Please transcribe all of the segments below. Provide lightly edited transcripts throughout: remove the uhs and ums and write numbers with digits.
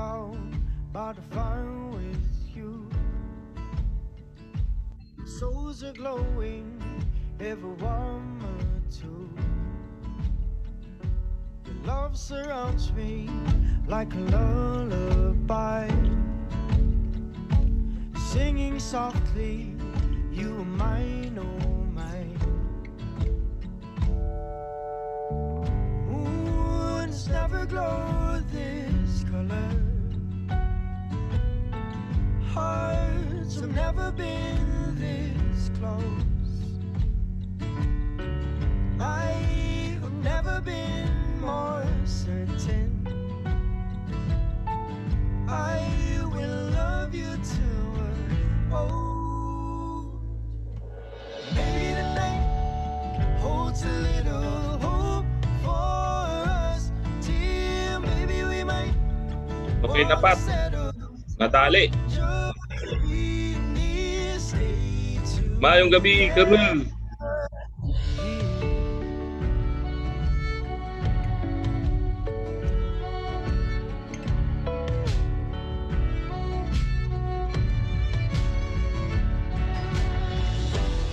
down by the fire with you. Souls are glowing, ever warmer too. Your love surrounds me like a lullaby, singing softly, you are mine, oh mine. Moons never glow this color, hearts have never been this close. I have never been more certain I will love you till we're old. Maybe the night holds a little hope for us, dear. Maybe we might Okay na, Pat. Natali. Maayong gabi, Colonel.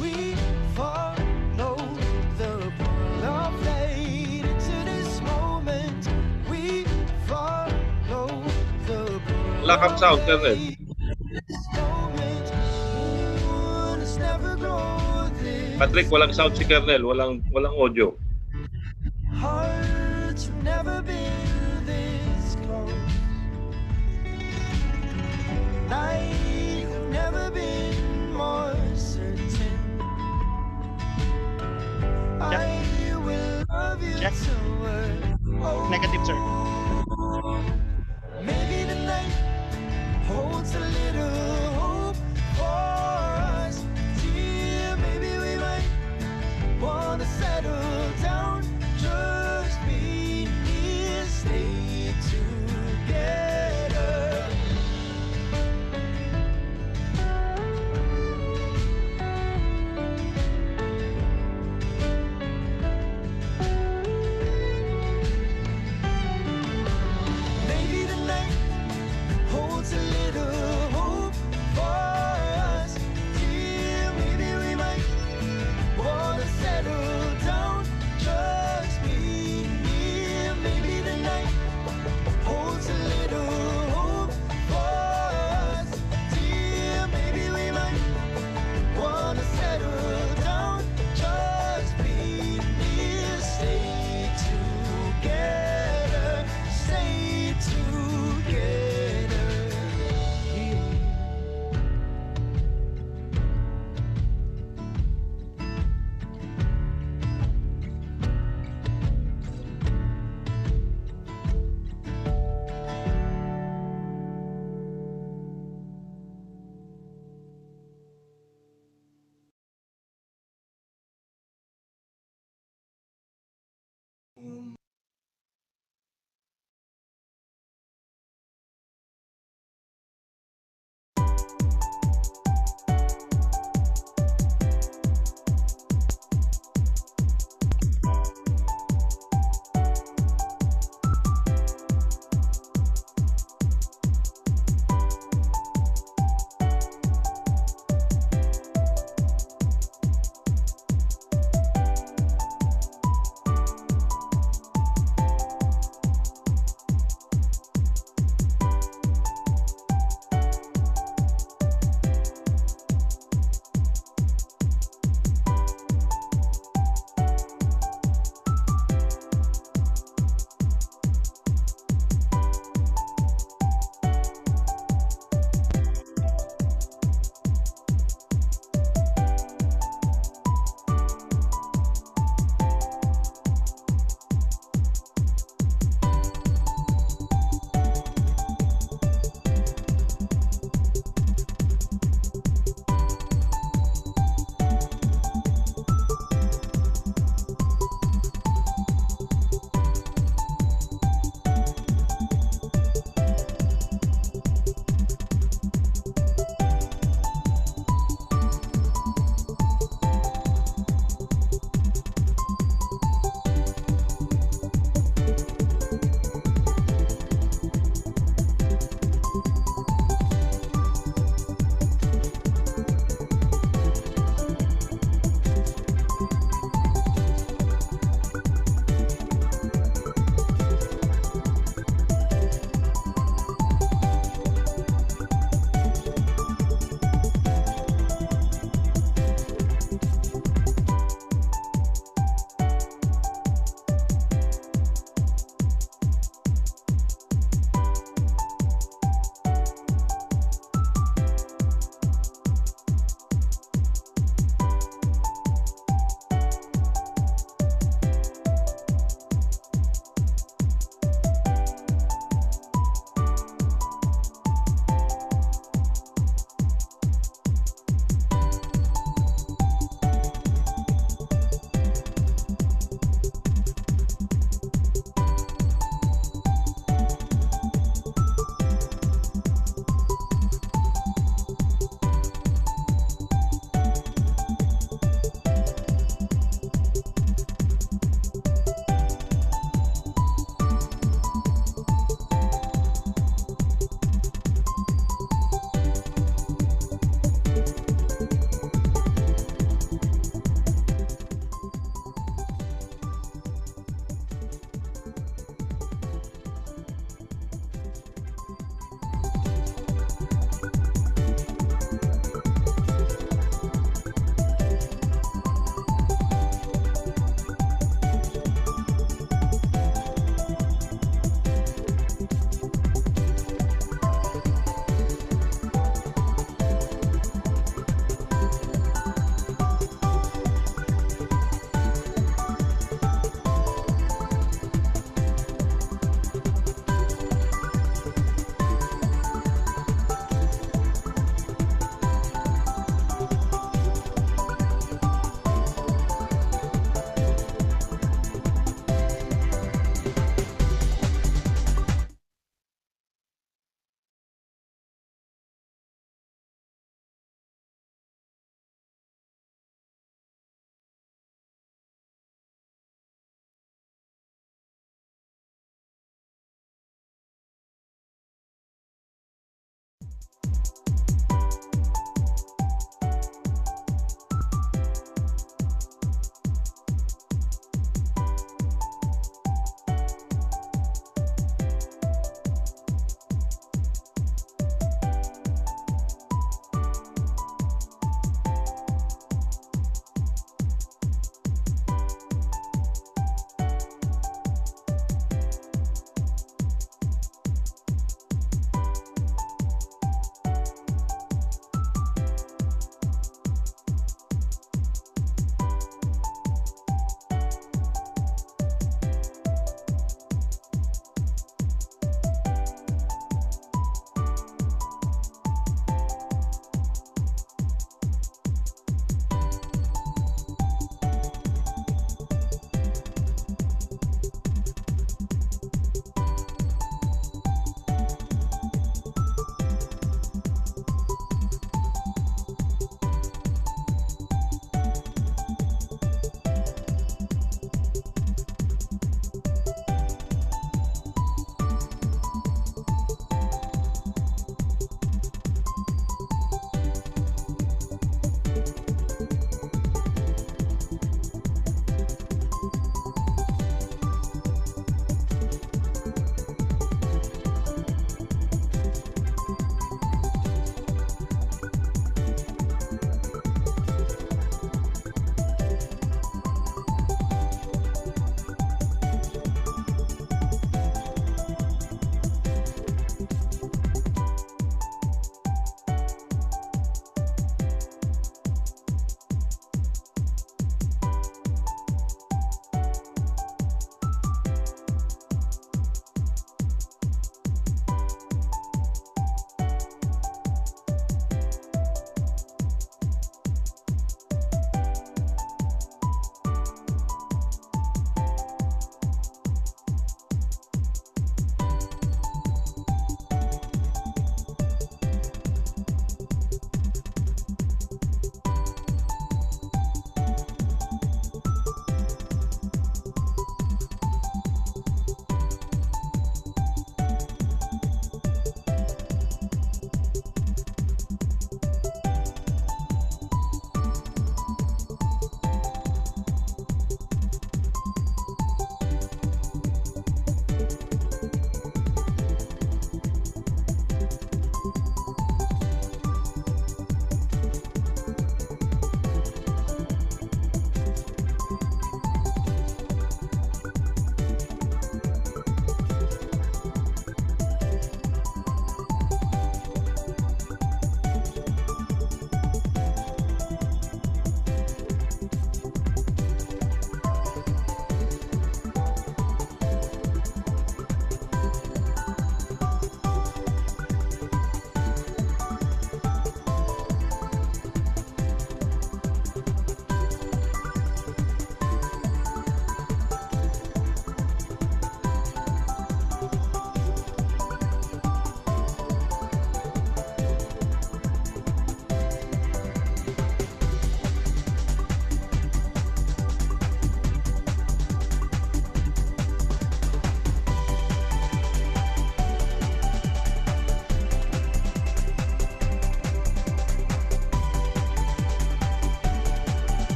We follow the pull of fate into this moment. We follow the pull Lack of sound, Colonel. Patrick, walang sound si Colonel. Walang audio. Hearts have never been this close. I have never been more certain I will love you till we're old. Negative, sir. Maybe the night holds a little hope for us, dear. Maybe we might wanna settle down, just be here, stay together. Maybe the night holds a little hope for us,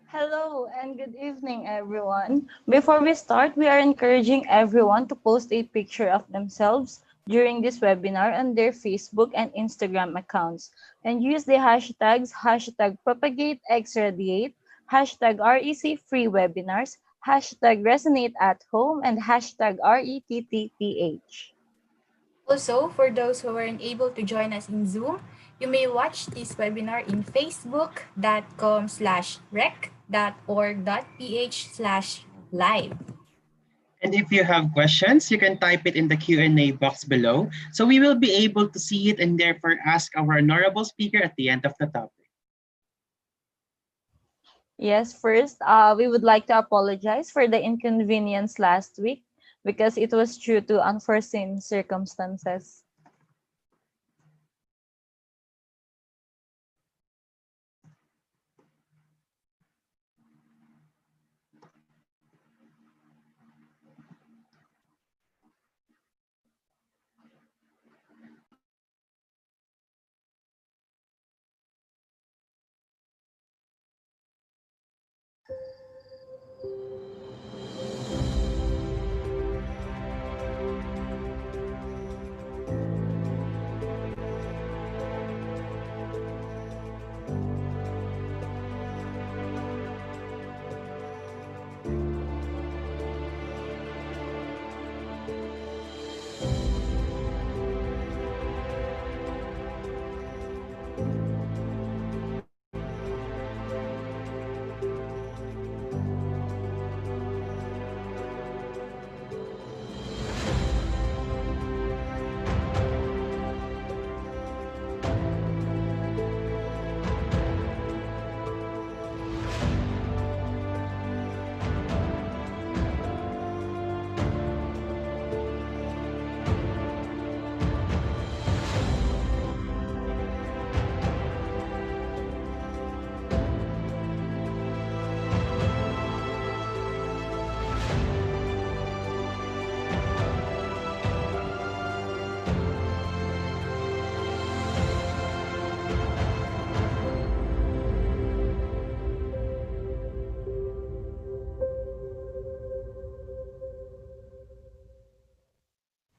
Hello and good evening, everyone. Before we start, we are encouraging everyone to post a picture of themselves during this webinar on their Facebook and Instagram accounts and use the hashtags #PropagateXRadiate, #REC Free Webinars, #Resonate at Home, and #RETTPH. Also, for those who weren't able to join us in Zoom, you may watch this webinar in facebook.com/rec.org.ph/live. And if you have questions, you can type it in the Q&A box below, so we will be able to see it and therefore ask our honorable speaker at the end of the topic. Yes, first, we would like to apologize for the inconvenience last week because it was due to unforeseen circumstances.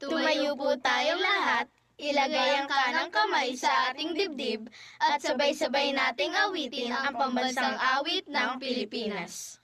Tumayo po tayong lahat, ilagay ang kanang kamay sa ating dibdib at sabay-sabay nating awitin ang pambansang awit ng Pilipinas.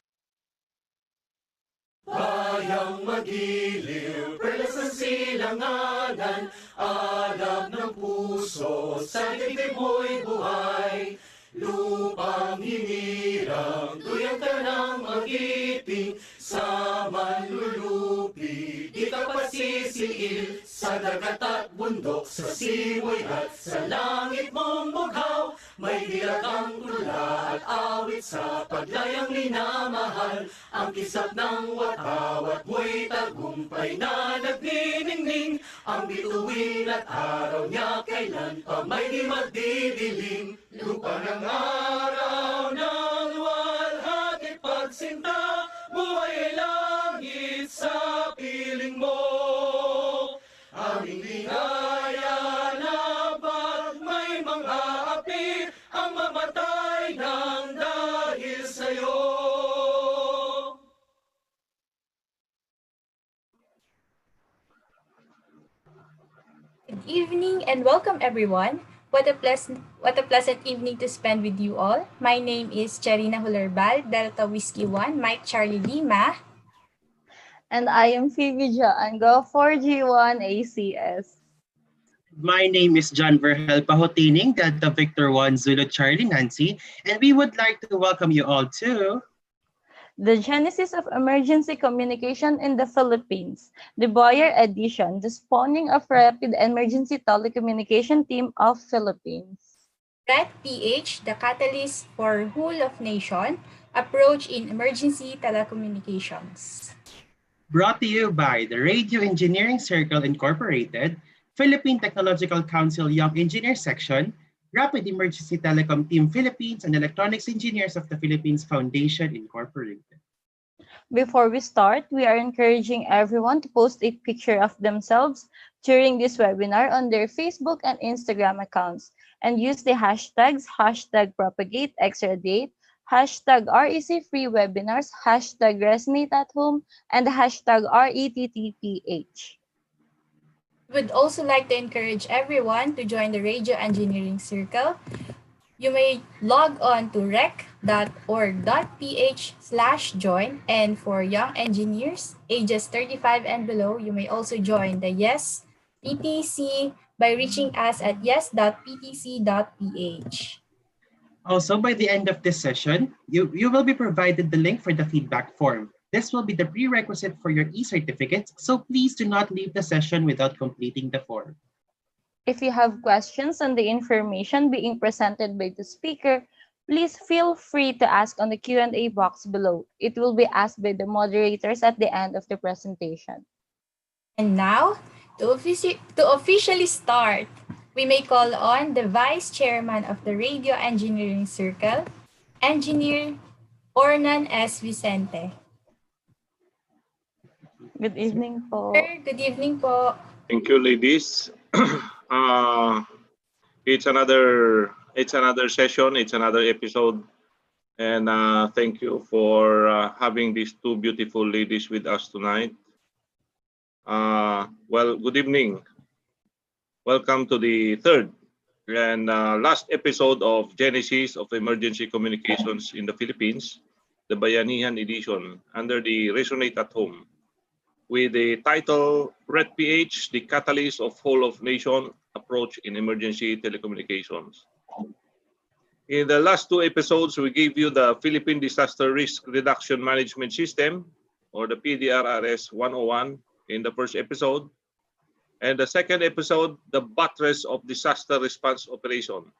Bayang magiliw, perlas ng silanganan, alab ng puso, sa dibdib mo'y buhay. Lupang hinirang, tuyang ka ng magiting, sa manlulupi, di ka pasisiil, sa dagat at bundok, sa simoy at sa langit mong bughaw, may dilag ang tula at awit sa paglayang minamahal, ang kisap ng watawat mo'y tagumpay na nagniningning, ang bituin at araw niya kailan pa may di magdidilim. Lupa ng araw ng walhati pagsinta, buhay ay langit sa piling mo. Aming ligaya na pag may mga api, ang mamatay ng dahil sa'yo. Good evening and welcome everyone. What a pleasant evening to spend with you all. My name is Charina Hulerbal, Delta Whiskey 1, Mike Charlie Lima. And I am Phoebe Jaango, 4G1ACS. My name is John Verhel Pahotining, Delta Victor 1 Zulu Charlie Nancy, and we would like to welcome you all to The Genesis of Emergency Communication in the Philippines, the Boyer Edition, the spawning of Rapid Emergency Telecommunication Team of Philippines. RET PH, the catalyst for whole of nation approach in emergency telecommunications. brought to you by the Radio Engineering Circle Incorporated, Philippine Technological Council Young Engineers Section, Rapid Emergency Telecom Team Philippines, and Electronics Engineers of the Philippines Foundation Incorporated. Before we start, we are encouraging everyone to post a picture of themselves during this webinar on their Facebook and Instagram accounts and use the hashtags #PropagateXRadiate, hashtag REC Free Webinars, hashtag Resonate at Home, and hashtag RETTPH. We'd also like to encourage everyone to join the Radio Engineering Circle. You may log on to rec.org.ph/join, and for young engineers ages 35 and below, you may also join the YES PTC by reaching us at yes.ptc.ph. Also, by the end of this session, you will be provided the link for the feedback form. This will be the prerequisite for your e-certificates, so please do not leave the session without completing the form. If you have questions on the information being presented by the speaker, please feel free to ask on the Q&A box below. It will be asked by the moderators at the end of the presentation. And now, to officially start, we may call on the Vice Chairman of the Radio Engineering Circle, Engineer Ornan S. Vicente. Good evening po. Sir, good evening po. Thank you, ladies. It's another session. It's another episode, and thank you for having these two beautiful ladies with us tonight. Well, good evening. Welcome to the third and last episode of Genesis of Emergency Communications in the Philippines, the Bayanihan edition, under the Resonate at Home, with the title REDPH, the Catalyst of Whole of Nation Approach in Emergency Telecommunications. In the last two episodes, we gave you the Philippine Disaster Risk Reduction Management System, or the PDRRS 101 in the first episode. And the second episode, the Buttress of Disaster Response Operation.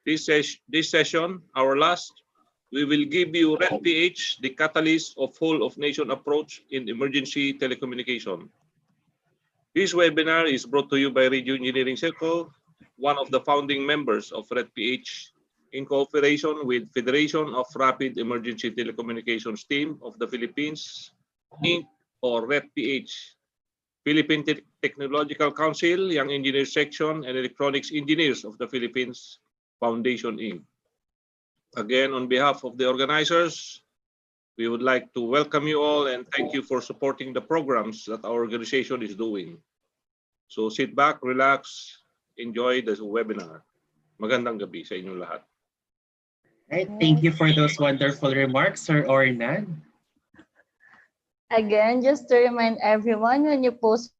This session, our last, we will give you REDPH, the Catalyst of Whole of Nation Approach in Emergency Telecommunication. This webinar is brought to you by Radio Engineering Circle, one of the founding members of REDPH, in cooperation with Federation of Rapid Emergency Telecommunications Team of the Philippines, Inc., or REDPH, Philippine Technological Council, Young Engineers Section, and Electronics Engineers of the Philippines Foundation, Inc. Again, on behalf of the organizers, we would like to welcome you all and thank you for supporting the programs that our organization is doing. So sit back, relax, enjoy the webinar. Magandang gabi sa inyong lahat. Right, thank you for those wonderful remarks, Sir Ornan. Again, just to remind everyone, when you post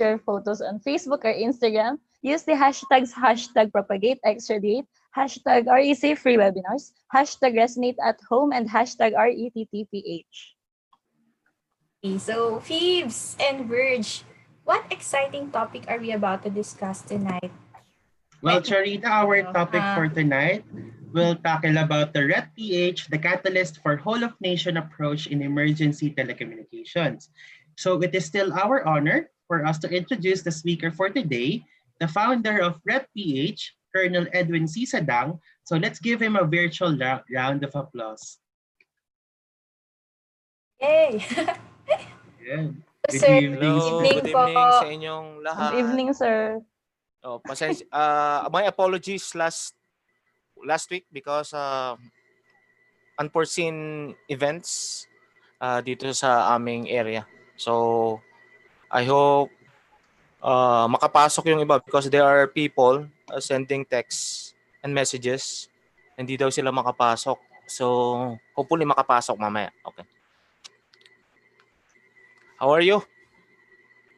your photos on Facebook or Instagram, use the hashtags #PropagateXRadiate, hashtag REC Free Webinars, hashtag Resonate at Home, and hashtag RETTPH. Okay, so Phoebes and Verge, what exciting topic are we about to discuss tonight? Well, Charita, our topic for tonight will tackle about the REDPH, the catalyst for whole-of-nation approach in emergency telecommunications. So it is still our honor for us to introduce the speaker for today, the founder of REDPH, Colonel Edwin C. Sadang. So let's give him a virtual round of applause. Yay! Yeah. Good Sir, evening, Hello, sir. good evening sa inyong lahat. Good evening, sir. Oh, my apologies last week because unforeseen events dito sa aming area. So I hope makapasok yung iba because there are people sending texts and messages. Hindi daw sila makapasok. So hopefully makapasok mamaya. Okay. How are you?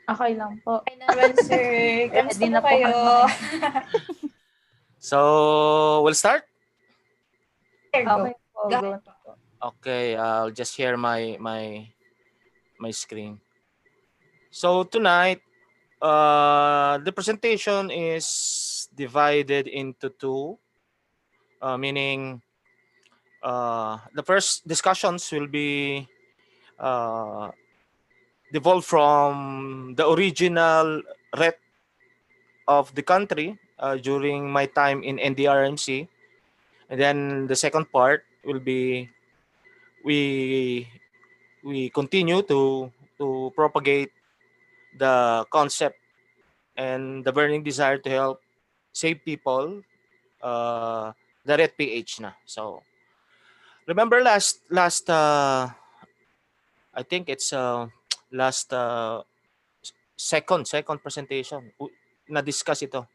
Okay lang po. Hi naman, sir. Kamusta Ready po na po kayo? So we'll start? There, go. Okay po, Go go. ahead po. Okay, I'll just share my screen. So tonight, the presentation is divided into two, meaning the first discussions will be devolved from the original RET of the country during my time in NDRMC, and then the second part will be we continue to propagate the concept and the burning desire to help save people Direct PH na. So, remember I think it's last second presentation na discuss ito.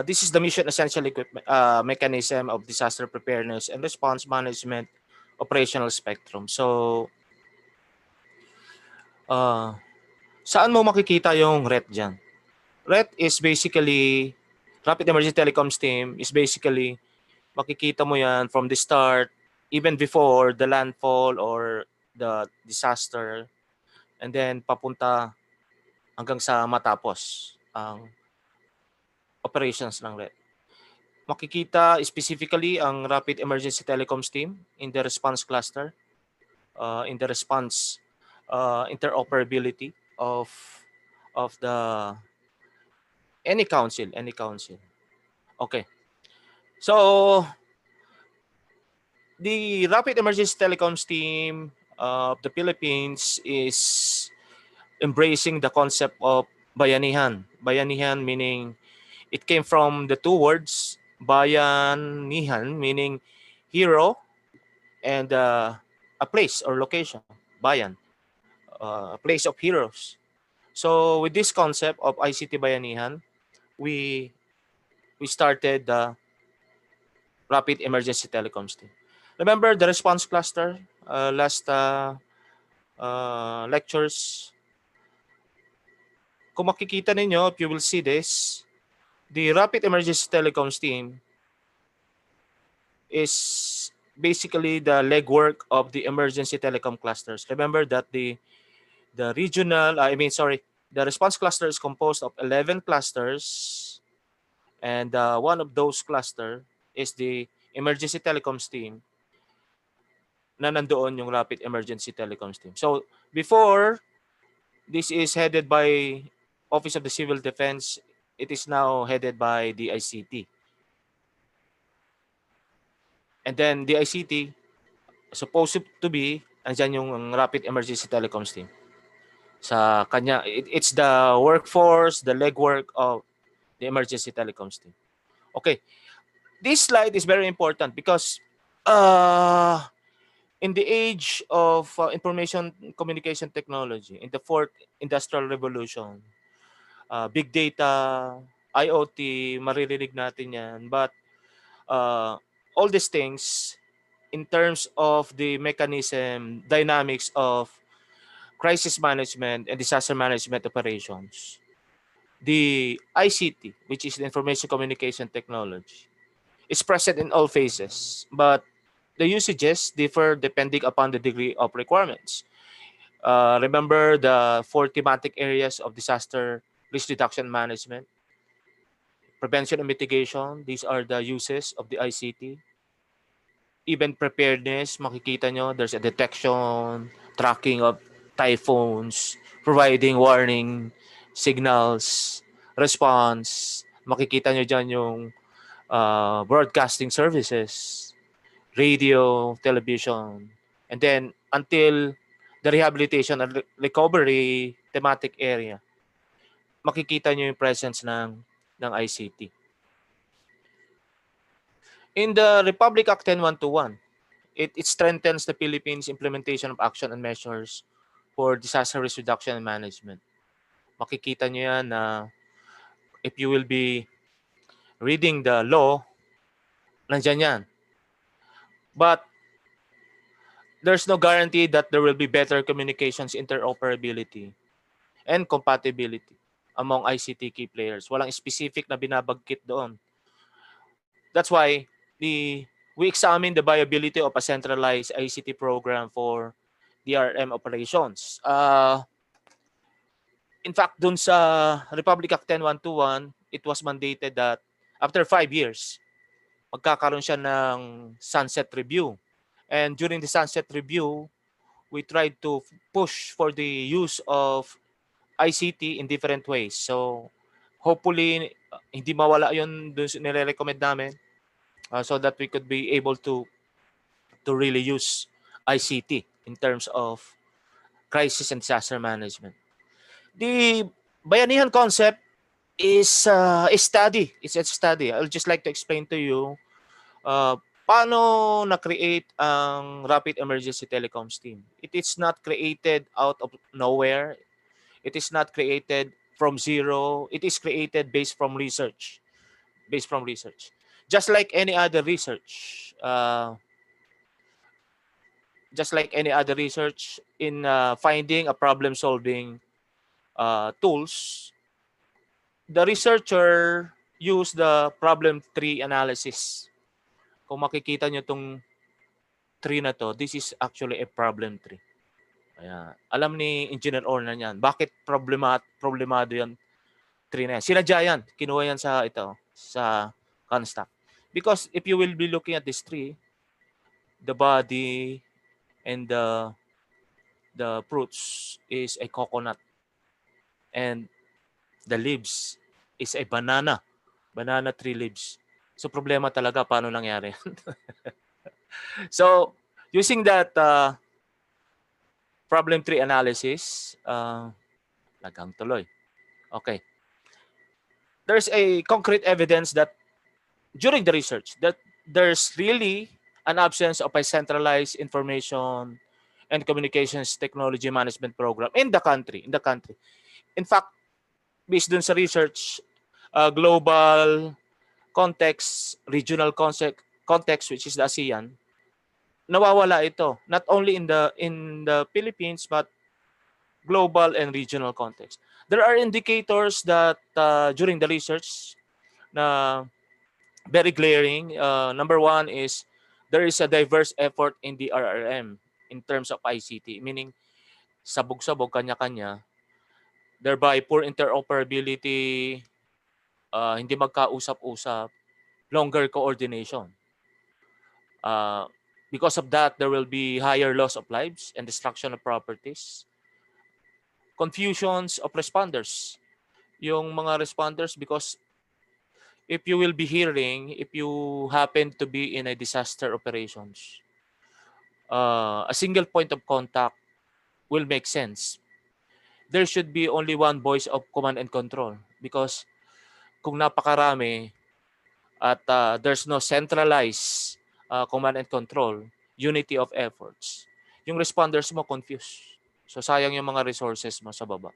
This is the mission essential equipment mechanism of disaster preparedness and response management operational spectrum. So, uh, saan mo makikita yung RET dyan? RET is basically, Rapid Emergency Telecoms Team is basically, makikita mo yan from the start, even before the landfall or the disaster, and then papunta hanggang sa matapos ang operations ng RET. Makikita specifically ang Rapid Emergency Telecoms Team in the response cluster, in the response interoperability of the any council. Okay. So, the Rapid Emergency Telecoms Team of the Philippines is embracing the concept of bayanihan. Bayanihan meaning it came from the two words bayanihan meaning hero and a place or location, bayan, a place of heroes. So with this concept of ICT bayanihan, we started the Rapid Emergency Telecoms Team. Remember the response cluster last lectures? Kung makikita ninyo, if you will see this, the Rapid Emergency Telecoms Team is basically the legwork of the emergency telecom clusters. Remember that the regional, the response cluster is composed of 11 clusters, and one of those cluster is the emergency telecoms team na nandoon yung Rapid Emergency Telecoms Team. So, before, this is headed by Office of the Civil Defense. It is now headed by the ICT. And then the ICT, supposed to be, andyan yung Rapid Emergency Telecoms Team. Sa kanya, it's the workforce, the legwork of the Emergency Telecoms Team. Okay. This slide is very important because in the age of information communication technology, in the fourth industrial revolution, big data, IoT, maririnig natin yan. But all these things, in terms of the mechanism, dynamics of crisis management and disaster management operations, the ICT, which is the information communication technology, is present in all phases, but the usages differ depending upon the degree of requirements. Remember the four thematic areas of disaster risk reduction management, prevention and mitigation. These are the uses of the ICT. Event preparedness, makikita nyo, there's a detection, tracking of typhoons, providing warning, signals, response. Makikita nyo dyan yung broadcasting services, radio, television, and then until the rehabilitation and recovery thematic area, makikita nyo yung presence ng ICT. In the Republic Act 10121, it strengthens the Philippines' implementation of action and measures for disaster risk reduction and management. Makikita nyo yan na if you will be reading the law, nandyan yan. But there's no guarantee that there will be better communications, interoperability, and compatibility among ICT key players. Walang specific na binabagkit doon. That's why we examine the viability of a centralized ICT program for DRM operations. In fact, dun sa Republic Act 10121, it was mandated that after 5 years, magkakaroon siya ng sunset review. And during the sunset review, we tried to push for the use of ICT in different ways. So, hopefully, hindi mawala yun dun nire-recommend namin so that we could be able to really use ICT in terms of crisis and disaster management. The bayanihan concept is a study. It's a study. I'll just like to explain to you Paano na-create ang Rapid Emergency Telecoms Team? It is not created out of nowhere. It is not created from zero. It is created based from research. Based from research. Just like any other research, in finding a problem-solving tools, the researcher used the problem tree analysis. Kung makikita nyo itong tree na to, this is actually a problem tree. Ayan. Alam ni Engineer Ornan yan. Bakit problemado yan tree na yan? Sinadya yan. Kinuha yan sa construct. Because if you will be looking at this tree, the body and the fruits is a coconut. And the leaves is a banana tree leaves. So problema talaga paano nangyari. So using that problem tree analysis, lagang tuloy. Okay. There's a concrete evidence that during the research that there's really an absence of a centralized information and communications technology management program in the country. In fact, based dun sa research, global context, regional context, which is the ASEAN, nawawala ito. Not only in the Philippines, but global and regional context. There are indicators that during the research na very glaring. Number one is there is a diverse effort in the RRM in terms of ICT, meaning sabog-sabog, kanya-kanya, thereby poor interoperability, hindi magkausap-usap, longer coordination. Because of that, there will be higher loss of lives and destruction of properties. Confusions of responders. Yung mga responders, because if you will be hearing, if you happen to be in a disaster operations, a single point of contact will make sense. There should be only one voice of command and control because kung napakarami at there's no centralized command and control, unity of efforts, yung responders mo confused. So sayang yung mga resources mo sa baba.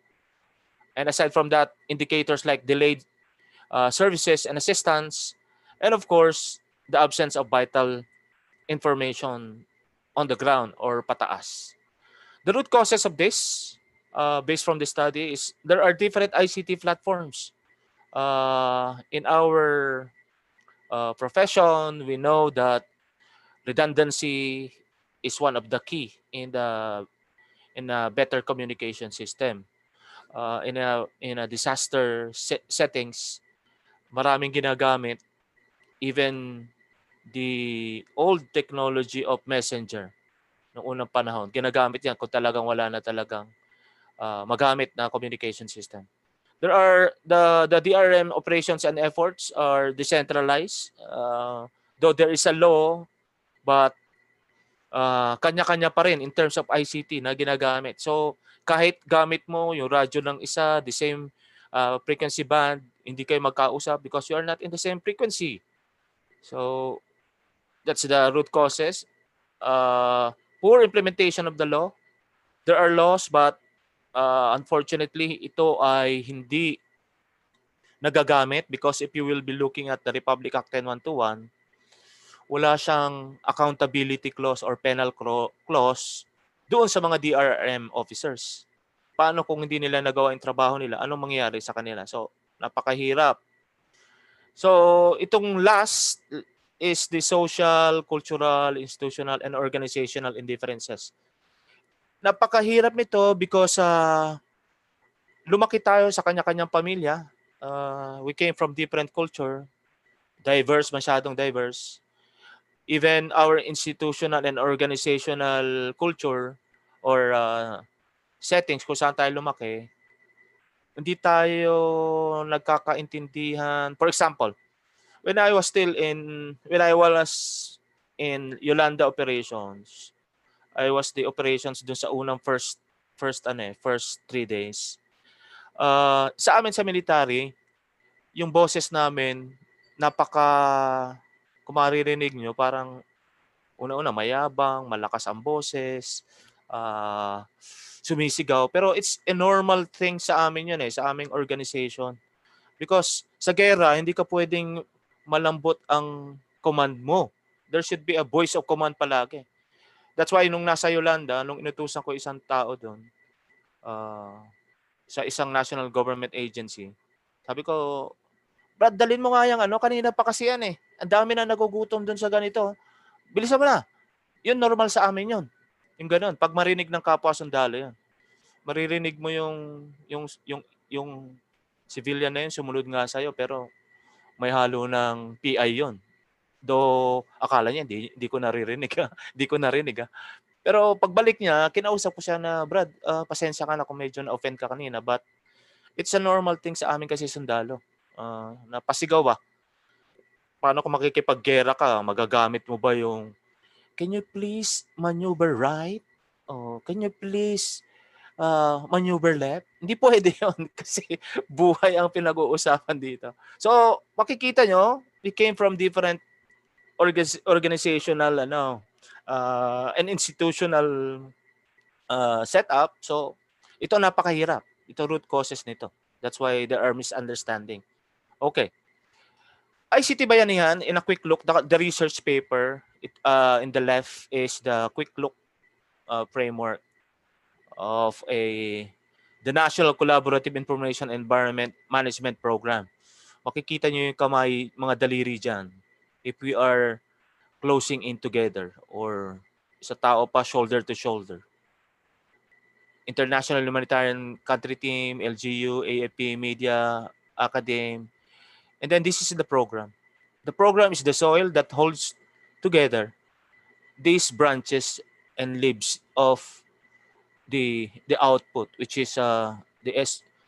And aside from that, indicators like delayed services and assistance, and of course, the absence of vital information on the ground or pataas. The root causes of this, based from the study, is there are different ICT platforms. In our profession, we know that redundancy is one of the key in a better communication system. In a disaster settings, maraming ginagamit, even the old technology of messenger noong unang panahon. Ginagamit yan kung talagang wala na talagang magamit na communication system. There are the DRM operations and efforts are decentralized. Though there is a law, but kanya-kanya pa rin in terms of ICT na ginagamit. So kahit gamit mo yung radyo ng isa, the same frequency band, hindi kayo magkausap because you are not in the same frequency. So that's the root causes. Poor implementation of the law. There are laws, but unfortunately, ito ay hindi nagagamit because if you will be looking at the Republic Act 10121, wala siyang accountability clause or penal clause doon sa mga DRM officers. Paano kung hindi nila nagawa yung trabaho nila? Anong mangyayari sa kanila? So, napakahirap. So, itong last is the social, cultural, institutional, and organizational indifferences. Napakahirap nito because lumaki tayo sa kanya-kanyang pamilya. We came from different culture, diverse, masyadong diverse. Even our institutional and organizational culture or settings kung saan tayo lumaki, hindi tayo nagkakaintindihan. For example, when I was in Yolanda operations, I was the operations dun sa unang first 3 days. Sa amin sa military, yung boses namin napaka kung maririnig nyo, parang una-una mayabang, malakas ang boses, sumisigaw. Pero it's a normal thing sa amin yun sa aming organization. Because sa gera, hindi ka pwedeng malambot ang command mo. There should be a voice of command palagi. That's why nung nasa Yolanda, nung inutusan ko isang tao doon, sa isang national government agency, sabi ko, Brad, dalin mo nga yung kanina pa kasi yan Ang dami na nagugutom doon sa ganito. Bilisan mo na. Yun, normal sa amin yun. Yung ganun. Pag marinig ng kapwa sundalo yan. Maririnig mo yung civilian na yun, sumunod nga sa'yo, pero may halo ng PI yun. Do akala niya, hindi ko naririnig. Hindi ko narinig. Pero pagbalik niya, kinausap ko siya na, Brad, pasensya ka na kung medyo na-offend ka kanina, but it's a normal thing sa amin kasi sundalo. Na pasigaw ba? Paano kung makikipaggera ka? Magagamit mo ba yung, can you please maneuver right? Can you please maneuver left? Hindi pwede yun kasi buhay ang pinag-uusapan dito. So, makikita nyo, we came from different organizational and institutional setup. So, ito napakahirap. Ito root causes nito. That's why there are misunderstanding. Okay. ICT Bayanihan, in a quick look, the research paper in the left is the quick look framework of the National Collaborative Information Environment Management Program. Makikita nyo yung kamay, mga daliri dyan. If we are closing in together or sa tao pa shoulder to shoulder. International Humanitarian Country Team, LGU, AFP, Media, Academe. And then this is the program. The program is the soil that holds together these branches and leaves of the output, which is the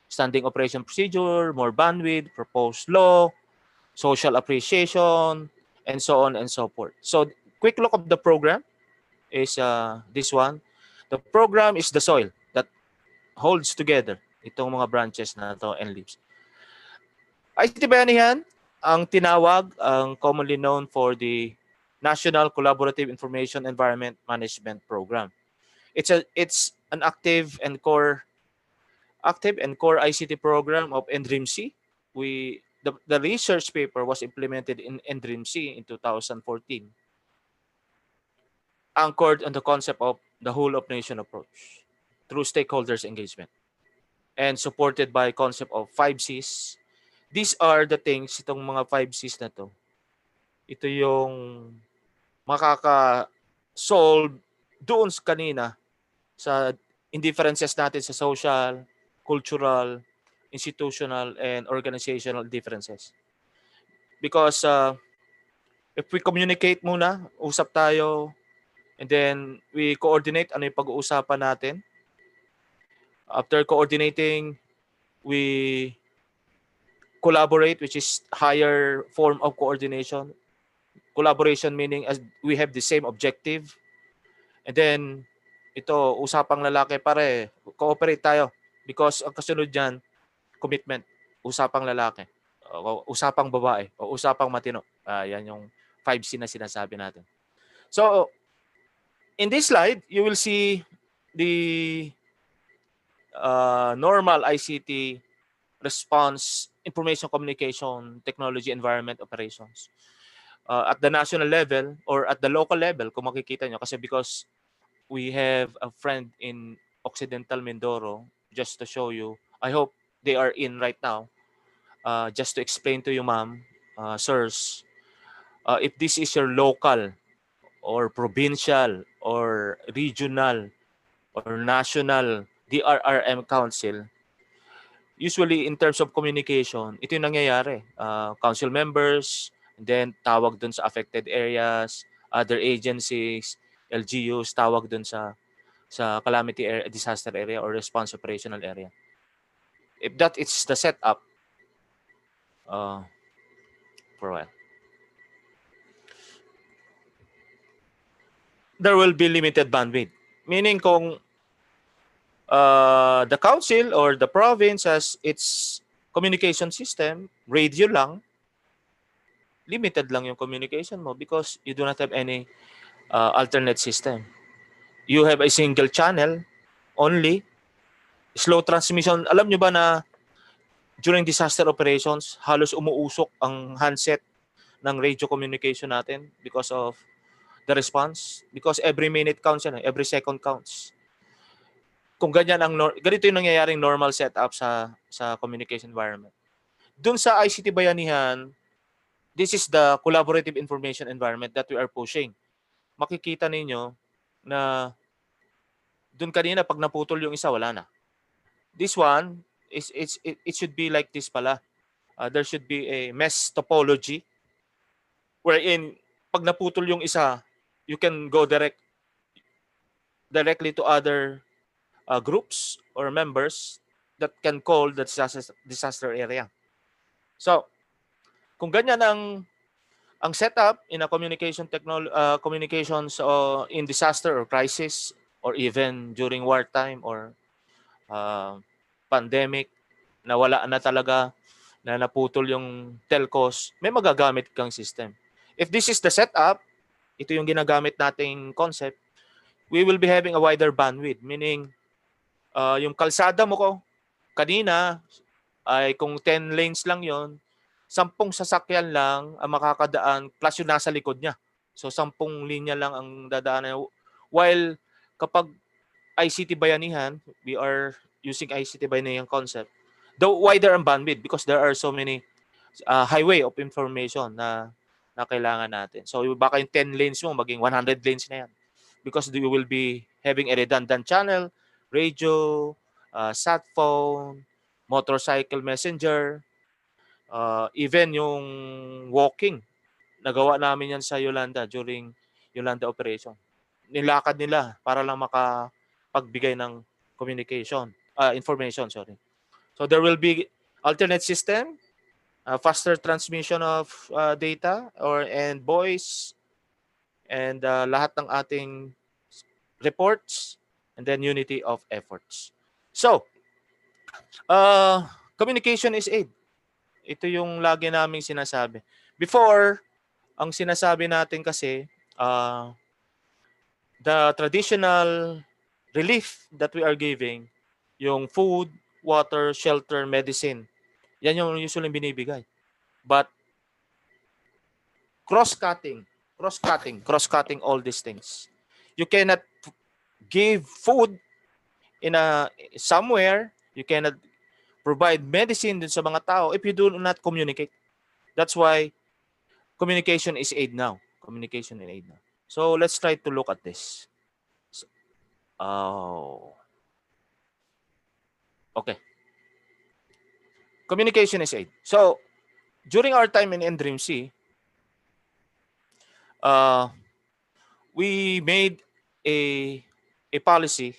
standing operation procedure, more bandwidth, proposed law, social appreciation, and so on and so forth. So quick look of the program is this one. The program is the soil that holds together itong mga branches na to and leaves. ICT Bayanihan, ang tinawag, ang commonly known for the National Collaborative Information Environment Management Program. It's an active and core ICT program of NDRIMC. The research paper was implemented in NDRIMC in 2014, anchored on the concept of the whole of nation approach through stakeholders engagement and supported by concept of 5 Cs. These are the things, itong mga 5 Cs na to. Ito yung makaka-solve doon kanina sa indifferences natin sa social, cultural, institutional, and organizational differences. Because if we communicate muna, usap tayo, and then we coordinate ano yung pag-uusapan natin. After coordinating, we collaborate, which is higher form of coordination. Collaboration meaning as we have the same objective. And then, ito, usapang lalaki pare, cooperate tayo. Because ang kasunod dyan, commitment, usapang lalaki, o usapang babae, o usapang matino. Yan yung 5C na sinasabi natin. So, in this slide, you will see the normal ICT response, information communication, technology, environment, operations. At the national level or at the local level, kung makikita nyo, kasi because we have a friend in Occidental Mindoro, just to show you, I hope they are in right now, just to explain to you, ma'am, sirs, if this is your local or provincial or regional or national DRRM council, usually in terms of communication, ito yung nangyayari. Council members, and then tawag dun sa affected areas, other agencies, LGUs, tawag dun sa calamity area, disaster area or response operational area. If that is the setup, for a while, there will be limited bandwidth. Meaning kung the council or the province has its communication system, radio lang, limited lang yung communication mo because you do not have any alternate system. You have a single channel only, slow transmission. Alam nyo ba na during disaster operations, halos umuusok ang handset ng radio communication natin because of the response? Because every minute counts yan, every second counts. Kung ganyan ganito yung nangyayaring normal setup sa communication environment. Doon sa ICT Bayanihan, this is the collaborative information environment that we are pushing. Makikita ninyo na doon kanina pag naputol yung isa, wala na. This one it should be like this pala. There should be a mesh topology wherein pag naputol yung isa, you can go directly to other groups or members that can call the disaster area. So, kung ganyan ang setup in a communications in disaster or crisis or even during wartime or pandemic na wala na talaga, na naputol yung telcos, may magagamit kang system. If this is the setup, ito yung ginagamit nating concept, we will be having a wider bandwidth. Meaning, yung kalsada mo ko, kanina, ay kung 10 lanes lang yon, 10 sasakyan lang ang makakadaan plus yung nasa likod niya. So, 10 linya lang ang dadaanan. While kapag ICT Bayanihan, we are using ICT Bayanihan concept, the wider ang bandwidth because there are so many highway of information na kailangan natin. So, baka yung 10 lanes mo, maging 100 lanes na yan. Because you will be having a redundant channel, radio, sat phone, motorcycle messenger, even yung walking. Nagawa namin yan sa Yolanda during Yolanda operation. Nilakad nila para lang makapagbigay ng information, sorry. So there will be alternate system, faster transmission of data and voice, and lahat ng ating reports, and then unity of efforts. So, communication is aid. Ito yung lagi naming sinasabi. Before, ang sinasabi natin kasi, the traditional relief that we are giving, yung food, water, shelter, medicine, yan yung usually binibigay. But cross-cutting all these things. You cannot give food somewhere, you cannot provide medicine dun sa mga tao if you do not communicate. That's why communication is aid now. Communication is aid now. So let's try to look at this. Okay. Communication is aid. So during our time in NDRIMC, we made a policy.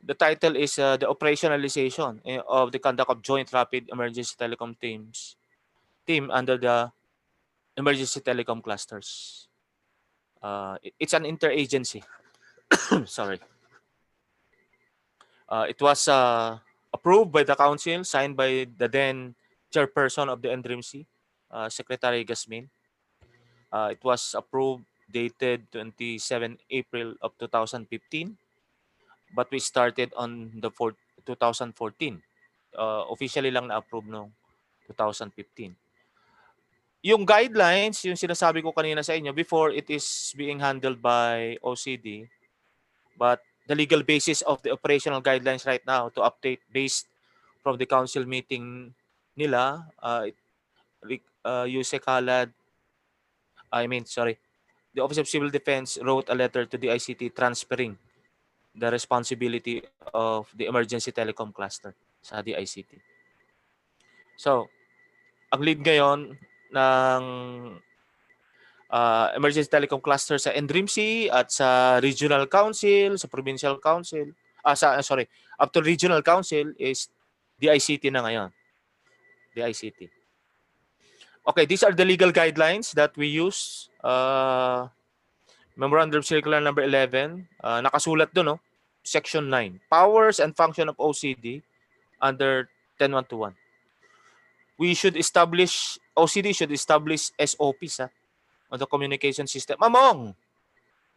The title is the operationalization of the conduct of joint rapid emergency telecom team under the emergency telecom clusters. It's an interagency. Sorry. It was approved by the council, signed by the then chairperson of the NDRIMC, Secretary Gasmin. It was approved, dated 27 April of 2015. But we started on the 2014. Officially lang na-approve noong 2015. Yung guidelines, yung sinasabi ko kanina sa inyo, before it is being handled by OCD, but the legal basis of the operational guidelines right now to update based from the council meeting nila, Yuse Calad, the Office of Civil Defense wrote a letter to the ICT transferring the responsibility of the emergency telecom cluster sa DICT. So, ang lead ngayon ng emergency telecom cluster sa NDRIMC at sa regional council, sa provincial council, up to regional council is DICT na ngayon. DICT. Okay, these are the legal guidelines that we use. Memorandum Circular number 11, nakasulat doon, no? Section 9, powers and function of OCD under 10121. We should establish OCD should establish SOPs on the communication system among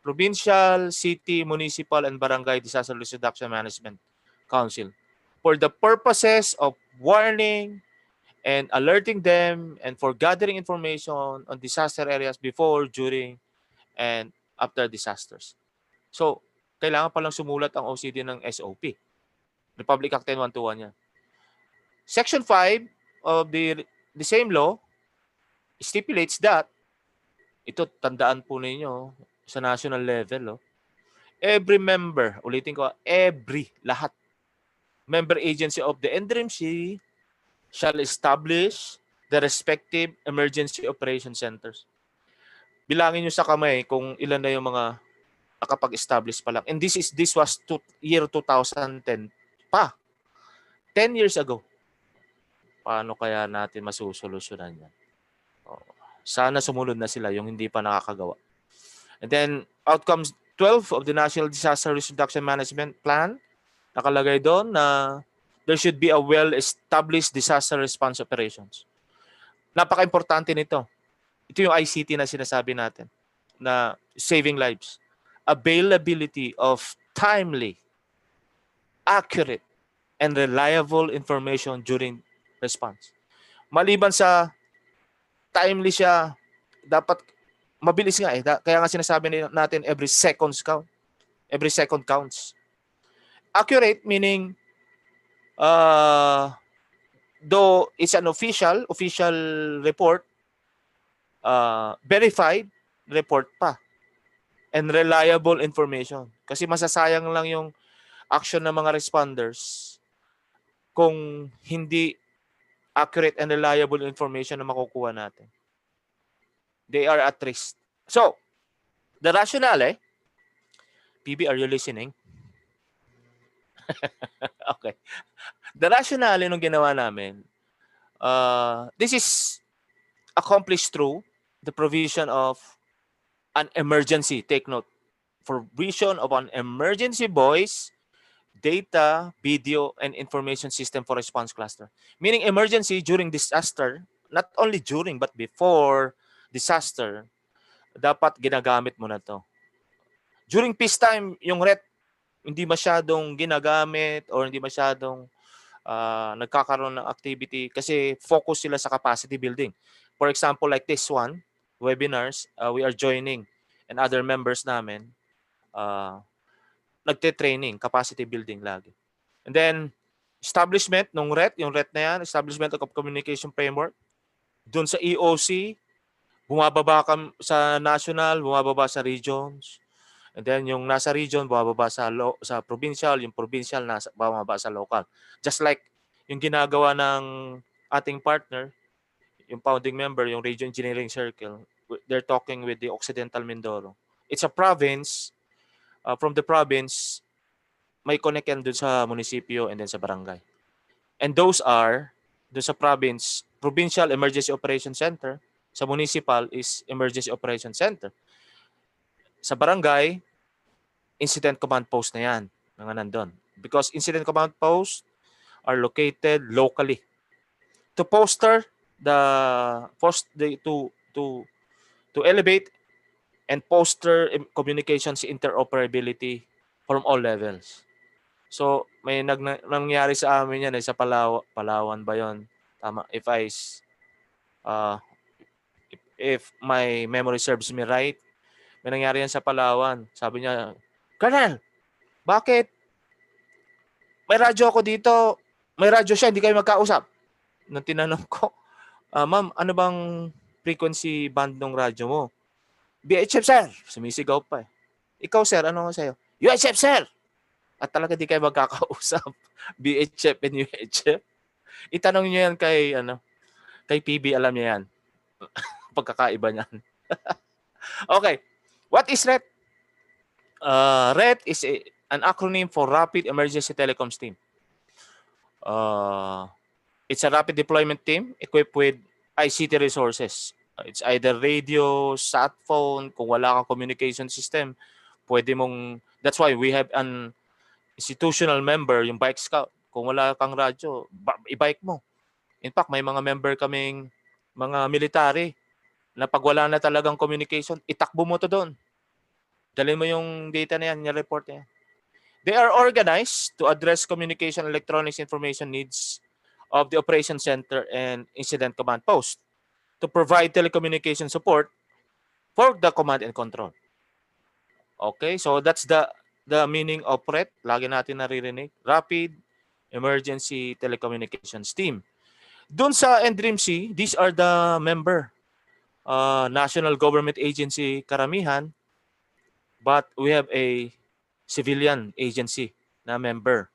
provincial, city, municipal, and barangay disaster risk reduction management council for the purposes of warning and alerting them and for gathering information on disaster areas before, during, and after disasters. So, kailangan palang sumulat ang OCD ng SOP. Republic Act 10121 yan. Section 5 of the same law stipulates that, ito tandaan po ninyo sa national level, every member, ulitin ko, lahat, member agency of the NDRMC shall establish the respective emergency operation centers. Bilangin nyo sa kamay kung ilan na yung mga nakapag-establish pa lang. And this was year 2010 pa. 10 years ago. Paano kaya natin masusolusyonan yan? Sana sumunod na sila yung hindi pa nakakagawa. And then, outcomes 12 of the National Disaster Risk Reduction Management Plan, nakalagay doon na there should be a well-established disaster response operations. Napaka-importante nito. Ito yung ICT na sinasabi natin, na saving lives. Availability of timely, accurate, and reliable information during response. Maliban sa timely siya, dapat mabilis nga kaya nga sinasabi natin every second counts. Accurate meaning though it's an official report, verified report pa, and reliable information. Kasi masasayang lang yung action ng mga responders kung hindi accurate and reliable information na makukuha natin. They are at risk. So, the rationale, PB, are you listening? Okay. The rationale nung ginawa namin, this is accomplished through the provision of an emergency, take note, provision of an emergency voice, data, video, and information system for response cluster. Meaning emergency during disaster, not only during but before disaster, dapat ginagamit mo na to. During peacetime, yung RET hindi masyadong ginagamit or hindi masyadong nagkakaroon ng activity kasi focus sila sa capacity building. For example, like this one, webinars, we are joining and other members namin, nagte-training, capacity building lagi. And then, establishment ng RET, yung RET na yan, establishment of communication framework, doon sa EOC, bumababa sa national, bumababa sa regions. And then yung nasa region, bumababa sa provincial, yung provincial, bumababa sa local. Just like yung ginagawa ng ating partner, yung founding member, yung Region Engineering Circle, they're talking with the Occidental Mindoro. It's a province. From the province, may connect yan dun sa munisipyo and then sa barangay. And those are, dun sa province, Provincial Emergency Operation Center. Sa municipal is Emergency Operation Center. Sa barangay, Incident Command Post na yan, mga nandun. Because Incident Command Post are located locally to elevate and foster communications interoperability from all levels. So, may nangyari sa amin yan sa Palawan ba yon? Tama. If my memory serves me right, may nangyari yan sa Palawan. Sabi niya, Colonel, bakit? May radyo ako dito. May radyo siya, hindi kayo magkausap. Nung tinanong ko, ma'am, ano bang frequency band ng radyo mo? VHF, sir. Sumisigaw pa eh. Ikaw, sir, ano nga sa'yo? UHF, sir. At talaga di kayo magkakausap. VHF and UHF. Itanong niyo yan kay PB, alam niya yan. Pagkakaiba niyan. Okay. What is RET? RET is an acronym for Rapid Emergency Telecoms Team. It's a rapid deployment team equipped with ICT resources. It's either radio, sat phone. Kung wala kang communication system, that's why we have an institutional member, yung bike scout. Kung wala kang radyo, i-bike mo. In fact, may mga member kaming mga military, na pag wala na talagang communication, itakbo mo to doon. Dalhin mo yung data na yan, yung report na yan. They are organized to address communication electronics information needs of the operation center and incident command post to provide telecommunication support for the command and control. Okay, so that's the meaning of RET. Lagi natin naririnig. Rapid Emergency Telecommunications Team. Doon sa NDRIMC, these are the member. National government agency karamihan, but we have a civilian agency na member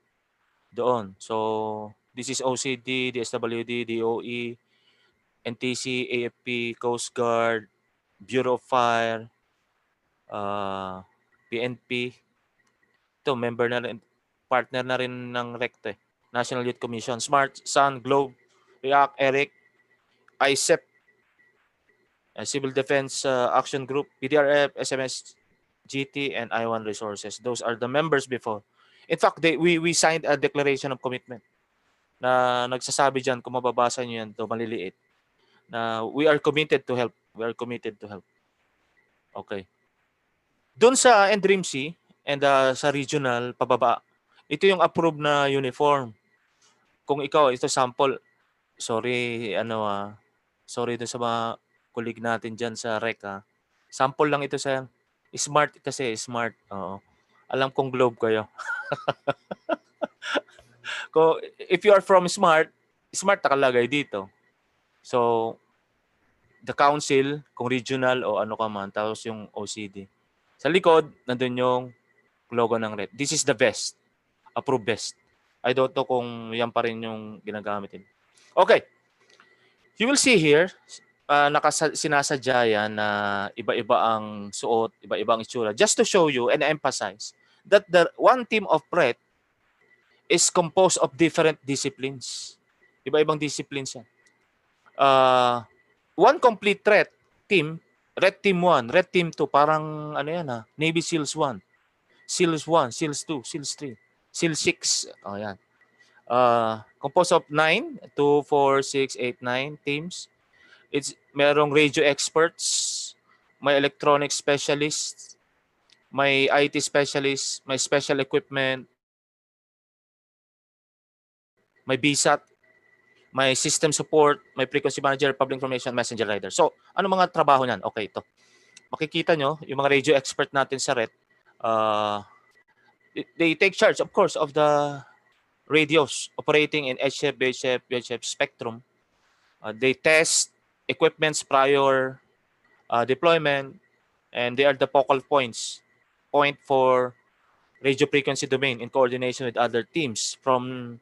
doon. So, this is OCD, DSWD, DOE, NTC, AFP, Coast Guard, Bureau of Fire, PNP. Ito, member na rin, partner na rin ng RECT, National Youth Commission, Smart, Sun, Globe, React, ERIC, ICEP, Civil Defense Action Group, PDRF, SMS, GT, and I1 Resources. Those are the members before. In fact, we signed a declaration of commitment na nagsasabi dyan, kung mababasa nyo yan, to maliliit, na we are committed to help. We are committed to help. Okay. Doon sa NDRIMC and sa regional, pababa, ito yung approved na uniform. Kung ikaw, ito sample, sorry, sorry doon sa mga colleague natin dyan sa REC, sample lang ito sa smart kasi, smart. Oo. Alam kong globe kayo. If you are from smart, smart nakalagay dito. So, the council, kung regional o ano ka man, tapos yung OCD. Sa likod, nandun yung logo ng RED. This is the best. Approved best. I don't know kung yan pa rin yung ginagamit. Okay. You will see here, sinasadya yan na iba-iba ang suot, iba-iba ang itsura. Just to show you and emphasize that the one team of PRET is composed of different disciplines. Iba-ibang disciplines yan. One complete red team 1, red team 2, parang ano yan Navy SEALs 1, SEALs 1, SEALs 2, SEALs 3, SEALs 6. Oh, yan. Composed of 9, 2, 4, 6, 8, 9 teams. Merong radio experts, may electronic specialists, may IT specialists, may special equipment, may BSAT, may system support, may frequency manager, public information, messenger rider. So, ano mga trabaho niyan? Okay, ito. Makikita nyo, yung mga radio expert natin sa RET, they take charge, of course, of the radios operating in HF, VHF, UHF spectrum. They test equipments prior deployment, and they are the focal point for radio frequency domain in coordination with other teams from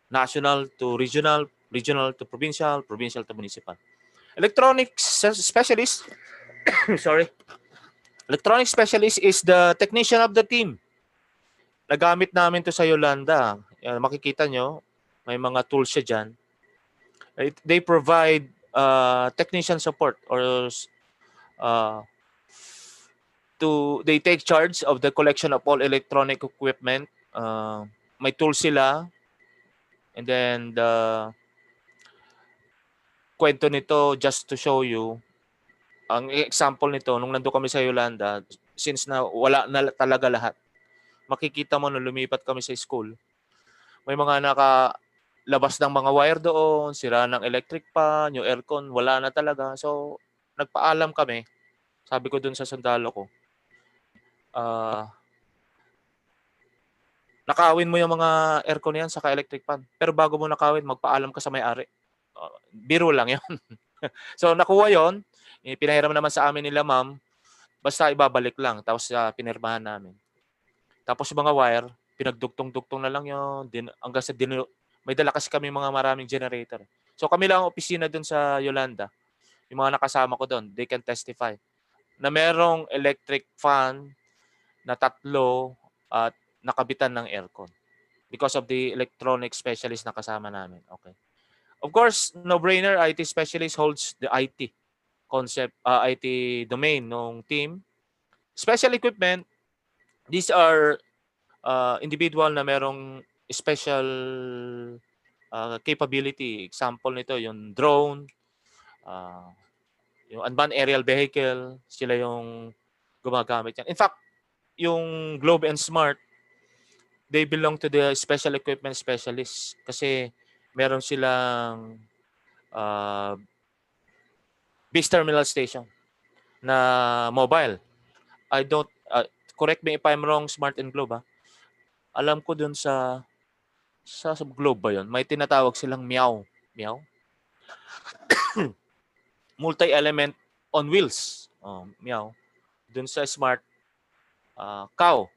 national to regional, regional to provincial, provincial to municipal. Electronics specialist, sorry. Electronic specialist is the technician of the team. Nagamit namin to sa Yolanda. Makikita nyo, may mga tools siya dyan. They provide technician support or they take charge of the collection of all electronic equipment. May tools sila. And then the kwento nito, just to show you, ang example nito, nung nandun kami sa Yolanda, since na wala na talaga lahat, makikita mo nung lumipat kami sa school, may mga nakalabas ng mga wire doon, sira ng electric pan, yung aircon, wala na talaga. So, nagpaalam kami. Sabi ko dun sa sundalo ko, nakawin mo yung mga aircon na yan saka electric pan. Pero bago mo nakawin, magpaalam ka sa may-ari. Biro lang yun. So, nakuha yon, pinahiram naman sa amin nila ma'am, basta ibabalik lang. Tapos pinirmahan namin. Tapos yung mga wire, pinagdugtong-dugtong na lang yun. Hanggang sa may dala kasi kami mga maraming generator. So kami lang ang opisina dun sa Yolanda. Yung mga nakasama ko dun, they can testify na merong electric fan na 3 at nakabitan ng aircon because of the electronic specialist na kasama namin. Okay. Of course, no-brainer, IT specialist holds the IT concept, IT domain ng team. Special equipment, these are individual na merong special capability. Example nito, yung drone, uh, yung unmanned aerial vehicle, sila yung gumagamit yan. In fact, yung Globe and Smart, they belong to the special equipment specialists kasi meron silang base terminal station na mobile. I don't, correct me if I'm wrong, Smart and Globe, ha? Alam ko dun sa Globe ba yun? May tinatawag silang meow. Meow? Multi-element on wheels. Oh, meow. Dun sa Smart, cow.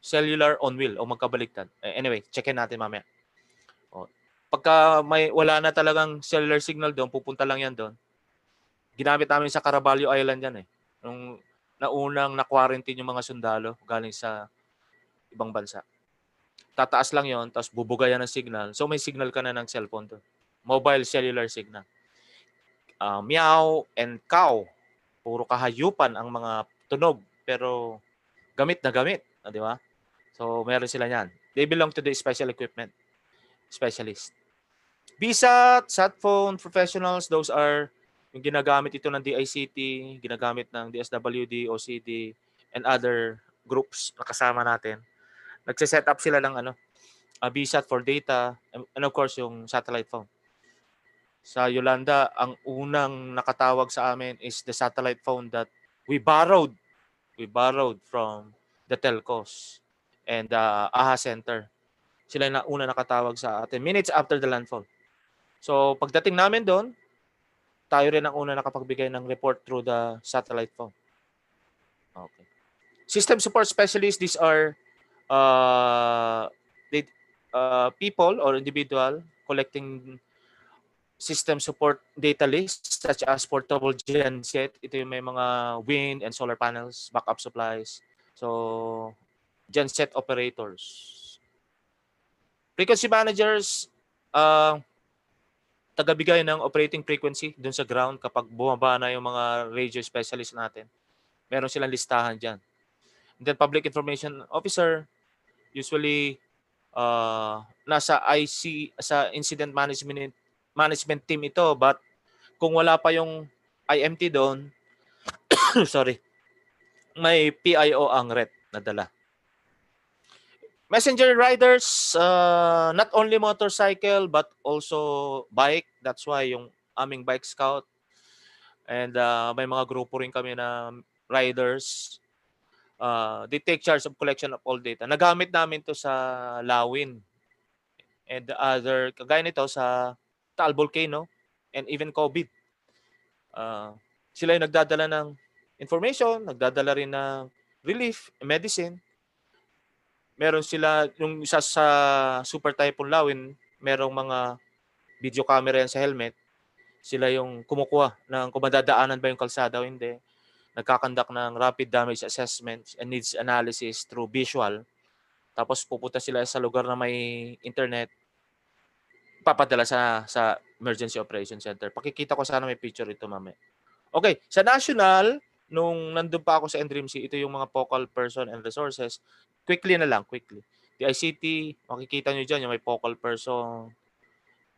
Cellular on wheel o magkabaliktad. Anyway, checkin natin mamaya. Oh. Pagka wala na talagang cellular signal doon, pupunta lang yan doon. Ginamit namin sa Caraballo Island yan eh. Nung naunang na-quarantine yung mga sundalo galing sa ibang bansa. Tataas lang yon, tapos bubugayan ng signal. So may signal ka na ng cellphone doon. Mobile cellular signal. Meow and cow. Puro kahayupan ang mga tunog. Pero gamit na gamit. Di ba? So meron sila yan. They belong to the special equipment specialist. BSAT, sat phone, professionals, those are yung ginagamit ito ng DICT, ginagamit ng DSWD, OCD, and other groups na kasama natin. Nagse-set up sila ng BSAT for data, and of course, yung satellite phone. Sa Yolanda, ang unang nakatawag sa amin is the satellite phone that we borrowed from the telcos and the AHA Center. Sila na una nakatawag sa atin minutes after the landfall. So, pagdating namin doon, tayo rin ang una nakapagbigay ng report through the satellite phone. Okay. System support specialists, these are people or individual collecting system support data lists such as portable genset. Ito yung may mga wind and solar panels, backup supplies. So, genset operators. Frequency managers, tagabigay ng operating frequency dun sa ground kapag bumaba na yung mga radio specialist natin. Meron silang listahan dyan. And then public information officer, usually nasa IC, sa incident management team ito, but kung wala pa yung IMT doon, sorry, may PIO ang RET na dala. Messenger riders, not only motorcycle but also bike. That's why yung aming bike scout and may mga grupo rin kami na riders. They take charge of collection of all data. Nagamit namin to sa Lawin and the other, kagaya nito sa Taal Volcano and even COVID. Sila yung nagdadala ng information, nagdadala rin ng relief, medicine. Meron sila, yung isa sa Super Typhoon Lawin, merong mga video camera yan sa helmet. Sila yung kumukuha ng kung madadaanan ba yung kalsada o hindi. Nagkakandak ng rapid damage assessment and needs analysis through visual. Tapos pupunta sila sa lugar na may internet, papadala sa Emergency Operation Center. Pakikita ko sana may picture ito mamaya. Okay, sa national, nung nandun pa ako sa NDRIMC, ito yung mga focal person and resources. Quickly na lang, quickly. The ICT, makikita nyo dyan, yung may focal person,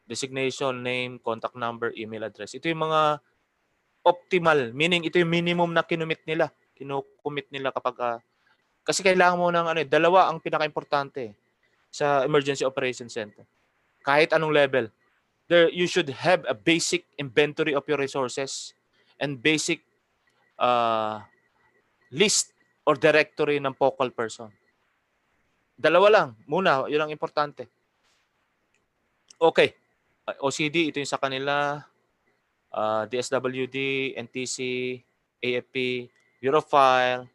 designation, name, contact number, email address. Ito yung mga optimal, meaning ito yung minimum na kinummit nila. Kinukommit nila kapag, kasi kailangan mo ng dalawa ang pinaka-importante sa Emergency Operation Center. Kahit anong level. There, you should have a basic inventory of your resources and basic list or directory ng focal person. Dalawa lang. Muna, yun ang importante. Okay. OCD, ito yung sa kanila. DSWD, NTC, AFP, Eurofile,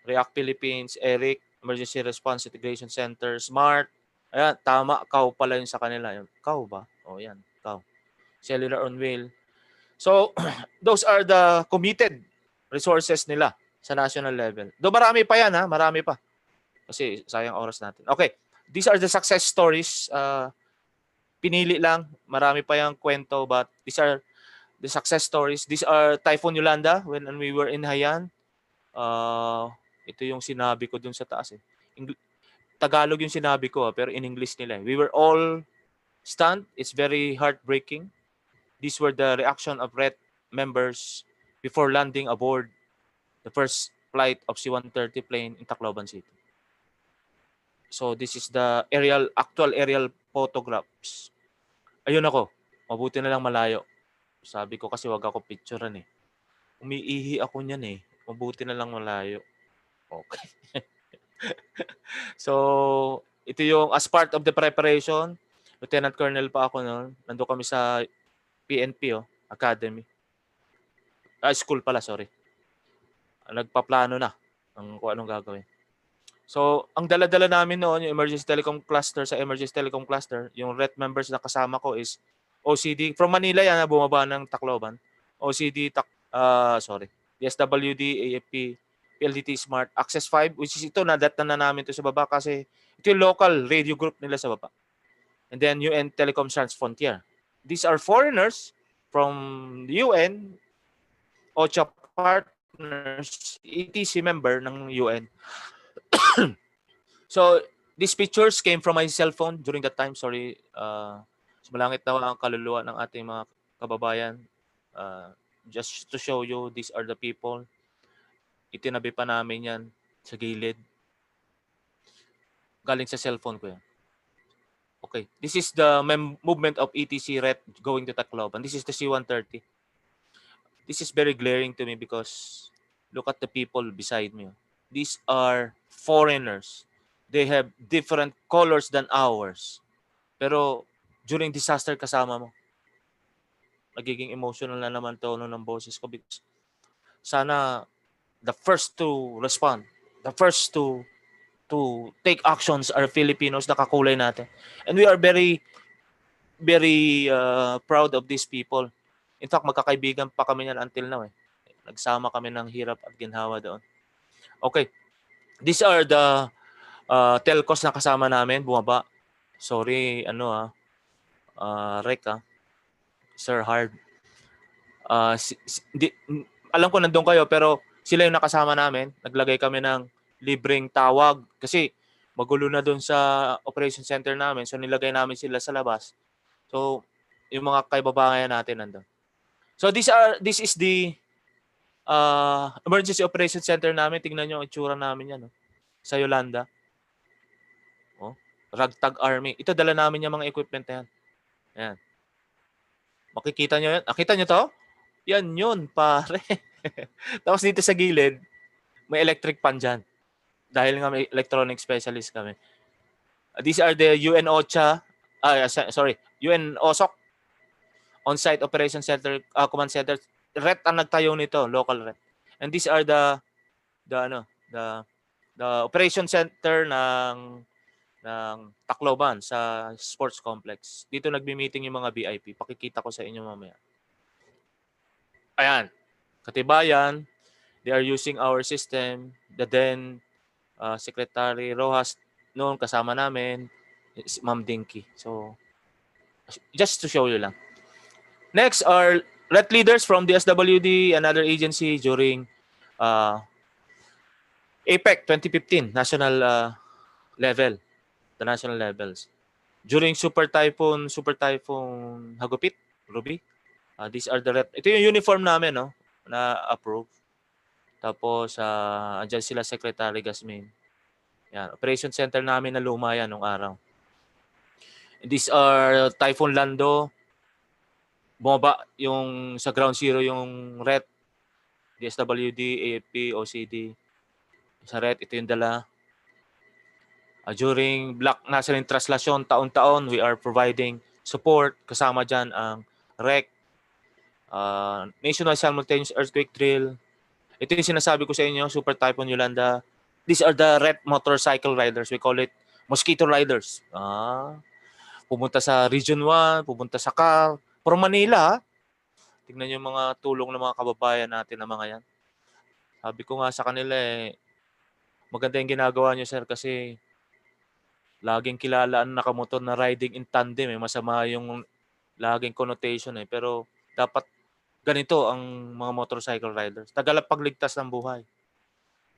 React Philippines, ERIC, Emergency Response Integration Center, SMART. Ayan, tama. COW pala yung sa kanila. COW ba? O yan, COW. Cellular on Wheel. So, those are the committed resources nila sa national level. Do marami pa yan, ha? Marami pa. Kasi sayang oras natin. Okay. These are the success stories. Pinili lang. Marami pa yung kwento, but these are the success stories. These are Typhoon Yolanda when we were in Haiyan. Ito yung sinabi ko dun sa taas. Tagalog yung sinabi ko, pero in English nila. We were all stunned. It's very heartbreaking. These were the reaction of RET members before landing aboard the first flight of C-130 plane in Tacloban City. So this is the actual aerial photographs. Ayun ako, mabuti na lang malayo. Sabi ko kasi wag ako picturean eh. Umiihi ako niyan eh. Mabuti na lang malayo. Okay. So, ito yung as part of the preparation, Lieutenant Colonel pa ako noon. Nandun kami sa PNP Academy. School pala, sorry. Nagpaplano na ng kung anong gagawin. So, ang dala-dala namin noon, yung emergency telecom cluster, sa emergency telecom cluster, yung RET members na kasama ko is OCD. From Manila yan, bumaba ng Tacloban. OCD, DSWD, AFP, PLDT Smart, Access 5, which is ito, nadat na namin to sa baba kasi ito yung local radio group nila sa baba. And then UN Telecom Trans Frontier. These are foreigners from the UN, OCHA partners, ETC member ng UN. So, these pictures came from my cell phone during that time. Sorry, sumalangit na ang kaluluwa ng ating mga kababayan. Just to show you, these are the people. Itinabi pa namin yan sa gilid. Galing sa cellphone ko yan. Okay, this is the movement of ETC RET going to Tacloban. This is the C-130. This is very glaring to me because look at the people beside me. These are foreigners. They have different colors than ours. Pero during disaster kasama mo, nagiging emotional na naman tono ng boses ko because sana the first to respond, the first to take actions are Filipinos na kakulay natin. And we are very, very proud of these people. In fact, magkakaibigan pa kami yan until now. Nagsama kami ng hirap at ginhawa doon. Okay. These are the telcos na kasama namin. Bumaba. Sorry, Rek Sir Hard. Alam ko nandun kayo pero sila yung nakasama namin. Naglagay kami ng libreng tawag kasi magulo na doon sa operation center namin. So nilagay namin sila sa labas. So yung mga kaibabayan natin nandun. So this is the emergency operation center namin. Tingnan nyo ang itsura namin yan. Sa Yolanda. Ragtag Army. Ito dala namin yung mga equipment na yan. Ayan. Makikita nyo yan. Nakita nyo to? Yan yun, pare. Tapos dito sa gilid, may electric pan dyan. Dahil nga may electronic specialist kami. These are the UN OCHA, UN OSOC, On-Site Operation Center, Command Center. RET ang nagtayo nito, local RET. And these are the operation center ng Tacloban sa sports complex. Dito nagmi-meeting yung mga VIP. Pakikita ko sa inyo mamaya. Ayan. Katibayan, they are using our system. The then Secretary Rojas noon kasama namin, Ma'am Dinky. So, just to show you lang. Next are RET leaders from the SWD and other agency during APEC 2015 national level, the national levels. During Super Typhoon Hagupit, Ruby. These are the RET. Ito yung uniform namin, no, na approve. Tapos andyan sila Secretary Gasmin. Yan, operation center namin na luma yan nung araw. These are Typhoon Lando. Bumaba yung sa ground zero yung RET, DSWD, AFP, OCD. Sa RET, ito yung dala. During Black National Translasyon, taon-taon, we are providing support. Kasama dyan ang REC, National Simultaneous Earthquake Drill. Ito yung sinasabi ko sa inyo, Super Typhoon Yolanda. These are the RET motorcycle riders. We call it mosquito riders. Pumunta sa Region 1, pumunta sa Cal. From Manila, tingnan yung mga tulong ng mga kababayan natin na mga yan. Sabi ko nga sa kanila maganda yung ginagawa nyo, sir, kasi laging kilala ang nakamotor na riding in tandem. Masama yung laging connotation. Pero dapat ganito ang mga motorcycle riders. Tagalapagligtas ng buhay.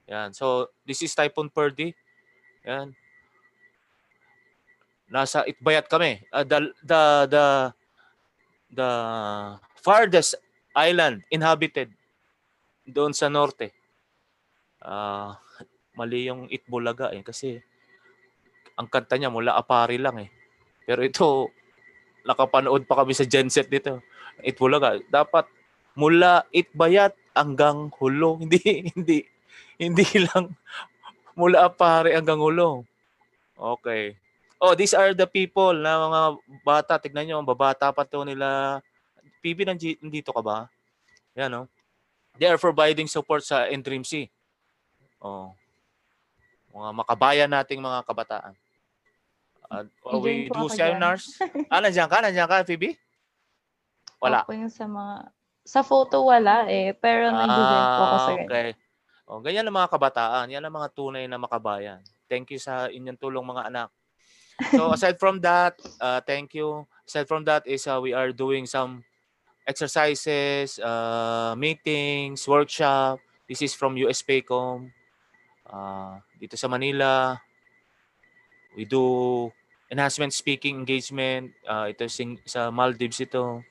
Yan. So, this is Typhoon Purdy. Yan. Nasa Itbayat kami. The farthest island inhabited doon sa norte. Mali yung Itbulaga kasi ang kanta niya mula Apari lang Pero ito, nakapanood pa kami sa genset dito. Itbulaga. Dapat mula Itbayat hanggang Hulo. Hindi lang mula Apari hanggang Hulo. Okay. Oh, these are the people na mga bata. Tignan nyo, ang babata pa to nila. PB, nandito ka ba? Yan, no? They are providing support sa NDRIMC. Oh, mga makabayan nating mga kabataan. I-join We po do ako dyan. seminars. Nandiyan ka? Nandiyan ka, PB? Wala. Ako yung sa mga... Sa photo wala pero nag-join po ako sa ganyan. Okay. Oh, ganyan ang mga kabataan. Yan ang mga tunay na makabayan. Thank you sa inyong tulong, mga anak. So aside from that, thank you. Aside from that is we are doing some exercises, meetings, workshop. This is from US PACOM. Dito sa Manila, we do enhancement speaking engagement. Ito sa Maldives ito.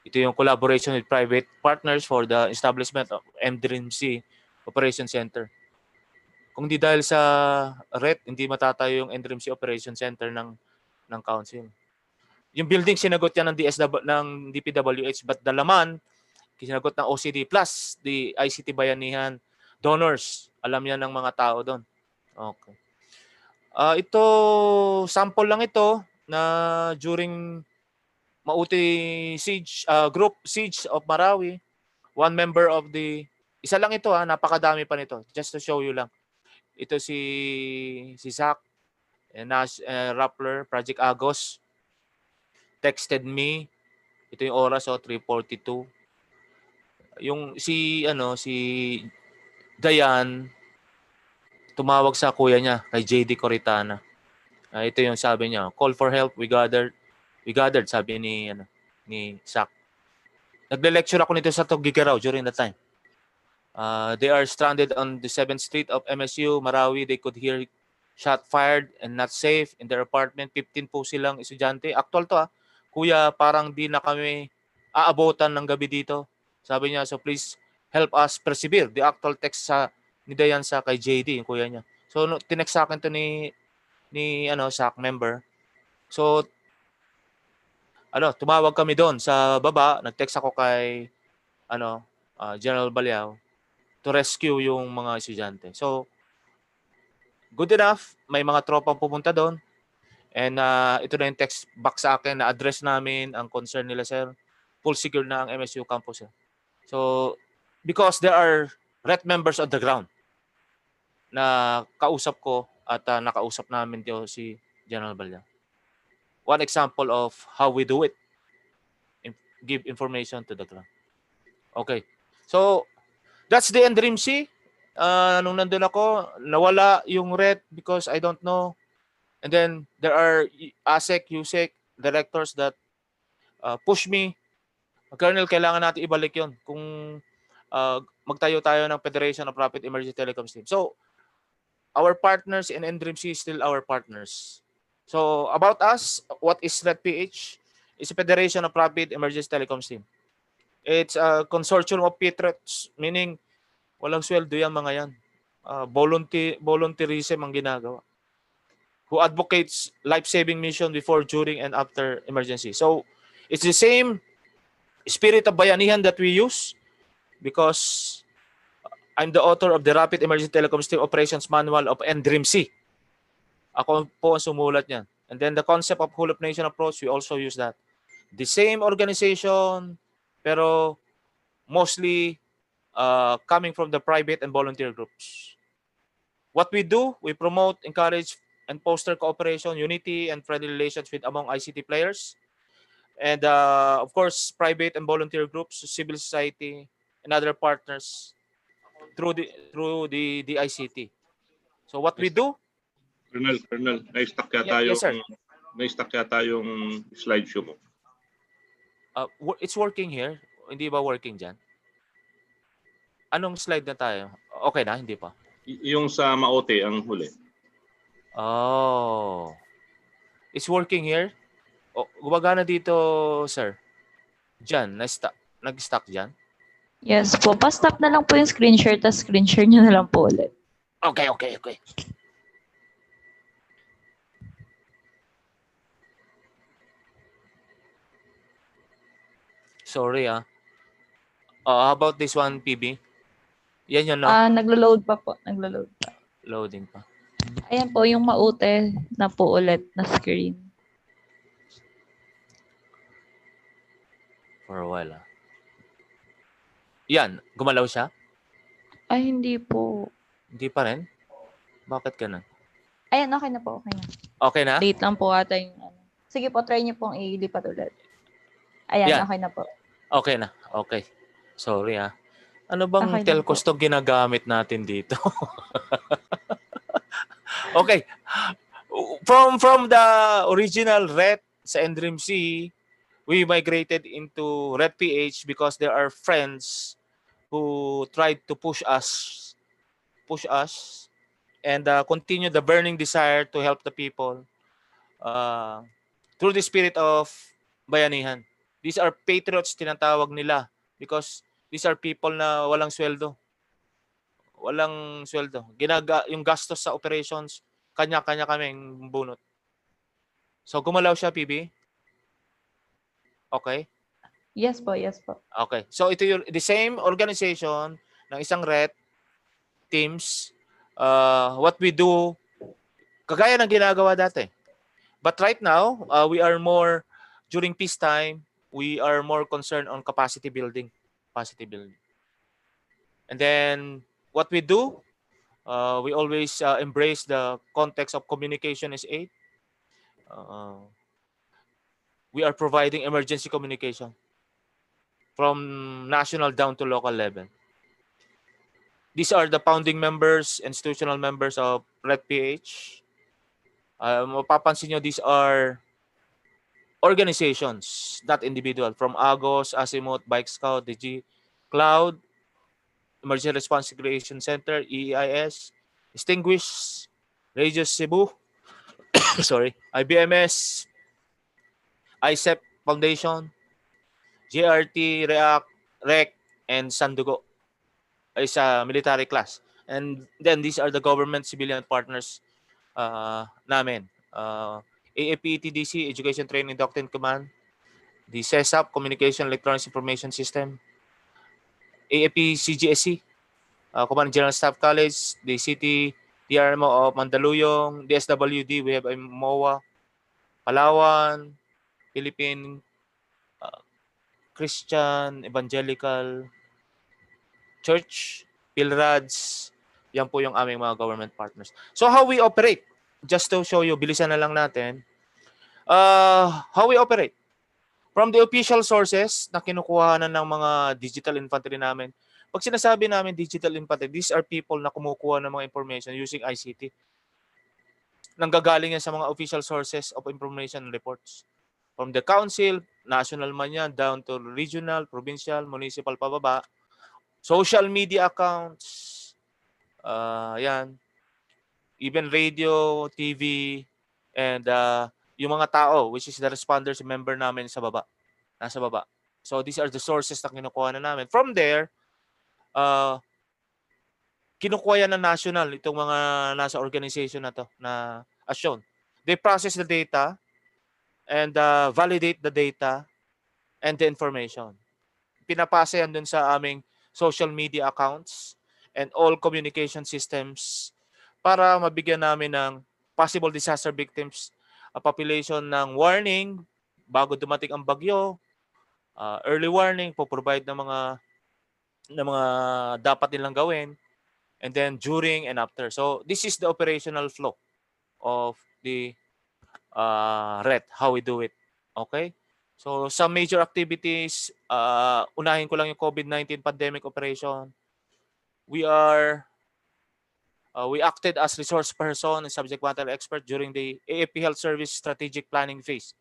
Ito yung collaboration with private partners for the establishment of MDRIMC Operation Center. Kung di dahil sa RET, hindi matatayo yung MDRIMC Operation Center ng Council. Yung building sinagot yan ng DPWH, but the laman sinagot ng OCD plus the ICT Bayanihan donors. Alam yan ng mga tao doon. Okay. Ito, sample lang ito na during Mauti Siege, group Siege of Marawi, one member of the, isa lang ito napakadami pa nito. Just to show you lang. Ito si Zach, Nash Rappler, Project Agos, texted me. Ito yung oras 3:42. Yung si Dayan tumawag sa kuya niya kay JD Coritana. Ito yung sabi niya, call for help, we gathered sabi ni Zach. Nagle-lecture ako nito sa Tugigaraw during that time. They are stranded on the 7th Street of MSU, Marawi. They could hear shot fired and not safe in their apartment. 15 po silang estudyante. Actual to Kuya, parang di na kami aabotan ng gabi dito. Sabi niya, so please help us persevere. The actual text ni Dayan sa kay JD, yung kuya niya. So tinext sa akin to ni SAC member. So tumawag kami doon sa baba, nag-text ako kay General Balyao to rescue yung mga estudyante. So good enough, may mga tropang pumunta doon. And ito na yung text back sa akin na address namin ang concern nila, sir. Full secure na ang MSU campus, sir. So because there are RET members on the ground na kausap ko at nakausap namin dito si General Balyao. One example of how we do it. Give information to the ground. Okay. So that's the NDRIMC. Nung nandun ako, nawala yung RET because I don't know. And then there are ASEC, USEC, directors that push me. Colonel, kailangan natin ibalik yon kung magtayo tayo ng Federation of Rapid Emergency Telecoms Team. So our partners in NDRIMC is still our partners. So about us, what is RET-PH? It's a Federation of Rapid Emergency Telecoms Team. It's a consortium of patriots, meaning walang sweldo yan mga yan. Volunteerism ang ginagawa. Who advocates life-saving mission before, during, and after emergency. So it's the same spirit of bayanihan that we use because I'm the author of the Rapid Emergency Telecoms Team Operations Manual of NDRIMC. Ako po ang sumulat niyan. And then the concept of whole of nation approach, we also use that. The same organization, pero mostly coming from the private and volunteer groups. What we do, we promote, encourage, and foster cooperation, unity, and friendly relations with among ICT players. And of course, private and volunteer groups, civil society, and other partners through the ICT. So what we do? Colonel, na-stuck yata yung slideshow mo. It's working here. Hindi ba working dyan? Anong slide na tayo? Okay na? Hindi pa? Yung sa Maote, ang huli. Oh. It's working here? O, gumagana dito, sir. Diyan, nag-stuck diyan. Yes po. Pa-stop na lang po yung screen share, tapos screen share nyo na lang po ulit. Okay. Sorry how about this one, PB? Yan yun, no? Naglo-load pa po. Naglo-load pa. Loading pa. Ayan po, yung maute na po ulit na screen. For a while, Yan, gumalaw siya? Ay, hindi po. Hindi pa rin? Bakit ganun? Ayan, okay na po. Okay na. Okay na? Late lang po ata yung ano. Sige po, try niyo pong ilipat ulit. Ayan, Yan. okay na po. Okay na. Okay. Sorry Ano bang Okay lang telcos to ginagamit natin dito? Okay. From the original RET sa NDRIMC, we migrated into RET PH because there are friends who tried to push us and continue the burning desire to help the people through the spirit of bayanihan. These are patriots, tinatawag nila, because these are people na walang sweldo. Yung gastos sa operations, kanya-kanya kaming bunot. So gumalaw siya, PB? Okay? Yes po. Okay. So ito yung the same organization ng isang RET teams. What we do, kagaya ng ginagawa dati. But right now, we are more, during peacetime, we are more concerned on capacity building. And then, what we do, we always embrace the context of communication is aid. We are providing emergency communication from national down to local level. These are the founding members, institutional members of RED PH. Mapapansin nyo, these are organizations, not individual. From Agos, Asimot, Bike Scout, DG Cloud, Emergency Response Creation Center, EIS, Extinguish, Radius Cebu, sorry, IBMS, ICEP Foundation, JRT, REACT, REC, and Sandugo is a military class. And then these are the government civilian partners namin. AAPETDC, Education Training Doctrine Command, the CESAP, Communication Electronics Information System, AAP CGSC, Command General Staff College, the City DRMO of Mandaluyong, DSWD, we have MOA, Palawan, Philippine Christian Evangelical Church, PILRADS, yan po yung aming mga government partners. So how we operate, just to show you, bilisan na lang natin, how we operate. From the official sources na kinukuha na ng mga digital infantry namin, pag sinasabi namin digital infantry, these are people na kumukuha ng mga information using ICT. Nanggagaling yan sa mga official sources of information reports. From the council, national man yan, down to regional, provincial, municipal, pababa. Social media accounts, yan. Even radio, TV, and yung mga tao, which is the responders, member namin sa baba. Nasa baba. So these are the sources na kinukuha na namin. From there, kinukuha yan ng national, itong mga nasa organization na to, na as shown. They process the data and validate the data and the information. Pinapasa yan dun sa aming social media accounts and all communication systems para mabigyan namin ng possible disaster victims a population ng warning bago dumating ang bagyo, early warning, po-provide ng mga dapat nilang gawin, and then during and after. So this is the operational flow of the RET, how we do it. Okay? So some major activities, unahin ko lang yung COVID-19 pandemic operation. We acted as resource person and subject matter expert during the AFP Health Service Strategic Planning Phase.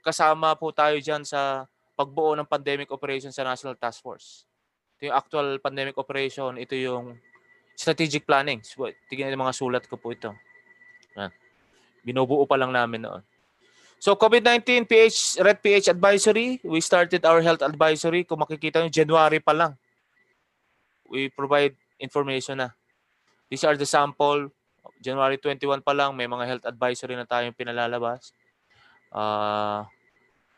Kasama po tayo dyan sa pagbuo ng pandemic operation sa National Task Force. Ito yung actual pandemic operation. Ito yung strategic planning. Tingnan yung mga sulat ko po ito. Binubuo pa lang namin noon. So COVID-19 Red PH advisory, we started our health advisory. Kung makikita nyo, January pa lang, we provide information na. These are the sample. January 21 pa lang, may mga health advisory na tayong pinalalabas.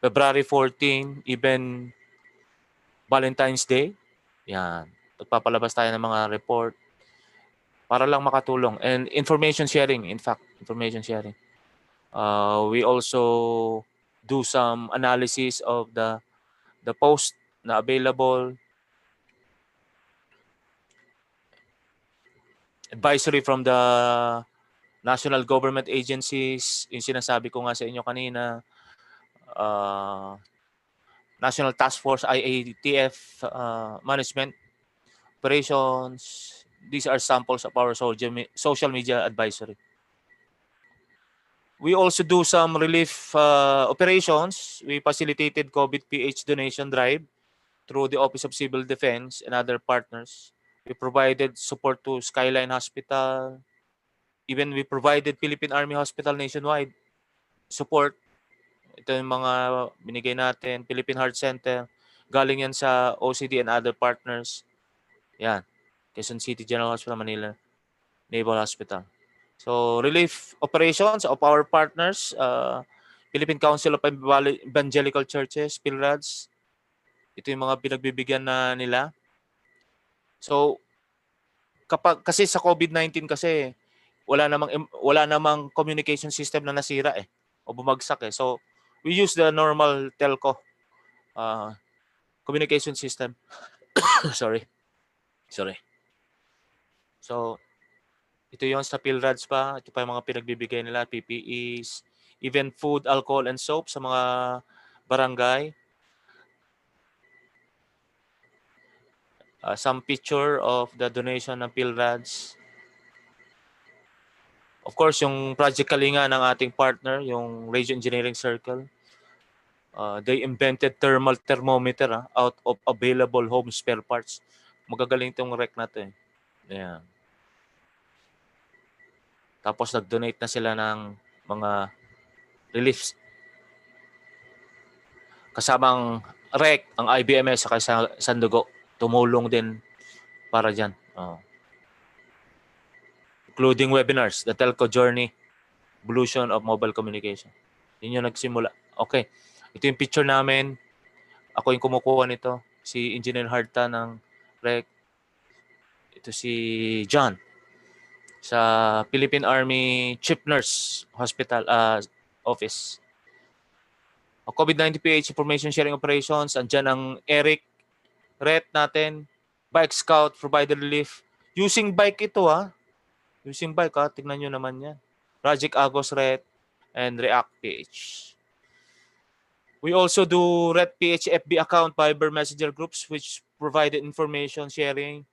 February 14, even Valentine's Day. Yan. Magpapalabas tayo ng mga report para lang makatulong. And information sharing, in fact, information sharing. We also do some analysis of the post na available, advisory from the national government agencies, yung sinasabi ko nga sa inyo kanina, National Task Force, IATF, management, operations. These are samples of our social media advisory. We also do some relief operations. We facilitated COVID PH donation drive through the Office of Civil Defense and other partners. We provided support to Skyline Hospital. Even we provided Philippine Army Hospital nationwide support. Ito yung mga binigay natin. Philippine Heart Center. Galing yan sa OCD and other partners. Yan. Quezon City General Hospital, Manila Naval Hospital. So, relief operations of our partners, Philippine Council of Evangelical Churches, PILRADS. Ito yung mga pinagbibigyan na nila. So, kasi sa COVID-19 kasi wala namang communication system na nasira o bumagsak So, we use the normal telco communication system. Sorry. So, ito yung sa PILRADS pa. Ito pa yung mga pinagbibigay nila, PPEs, even food, alcohol, and soap sa mga barangay. Some picture of the donation ng PILRADS. Of course, yung Project Kalinga ng ating partner, yung Radio Engineering Circle, they invented thermal thermometer out of available home spare parts. Magagaling itong rec na to Ayan. Tapos nag-donate na sila ng mga reliefs. Kasamang rec, ang IBMS sa Sandugo, tumulong din para dyan. Including webinars, the telco journey, evolution of mobile communication. Yun yung nagsimula. Okay. Ito yung picture namin. Ako yung kumukuha nito. Si Engineer Harta ng rec. Ito si John sa Philippine Army Chief Nurse Hospital Office. COVID-19 PH Information Sharing Operations. Andyan ang Eric Ret natin. Bike Scout provided relief. Using bike ito Using bike tignan nyo naman yan. Project Agos Ret and React PH. We also do Ret PH FB account Viber Messenger groups which provided information sharing.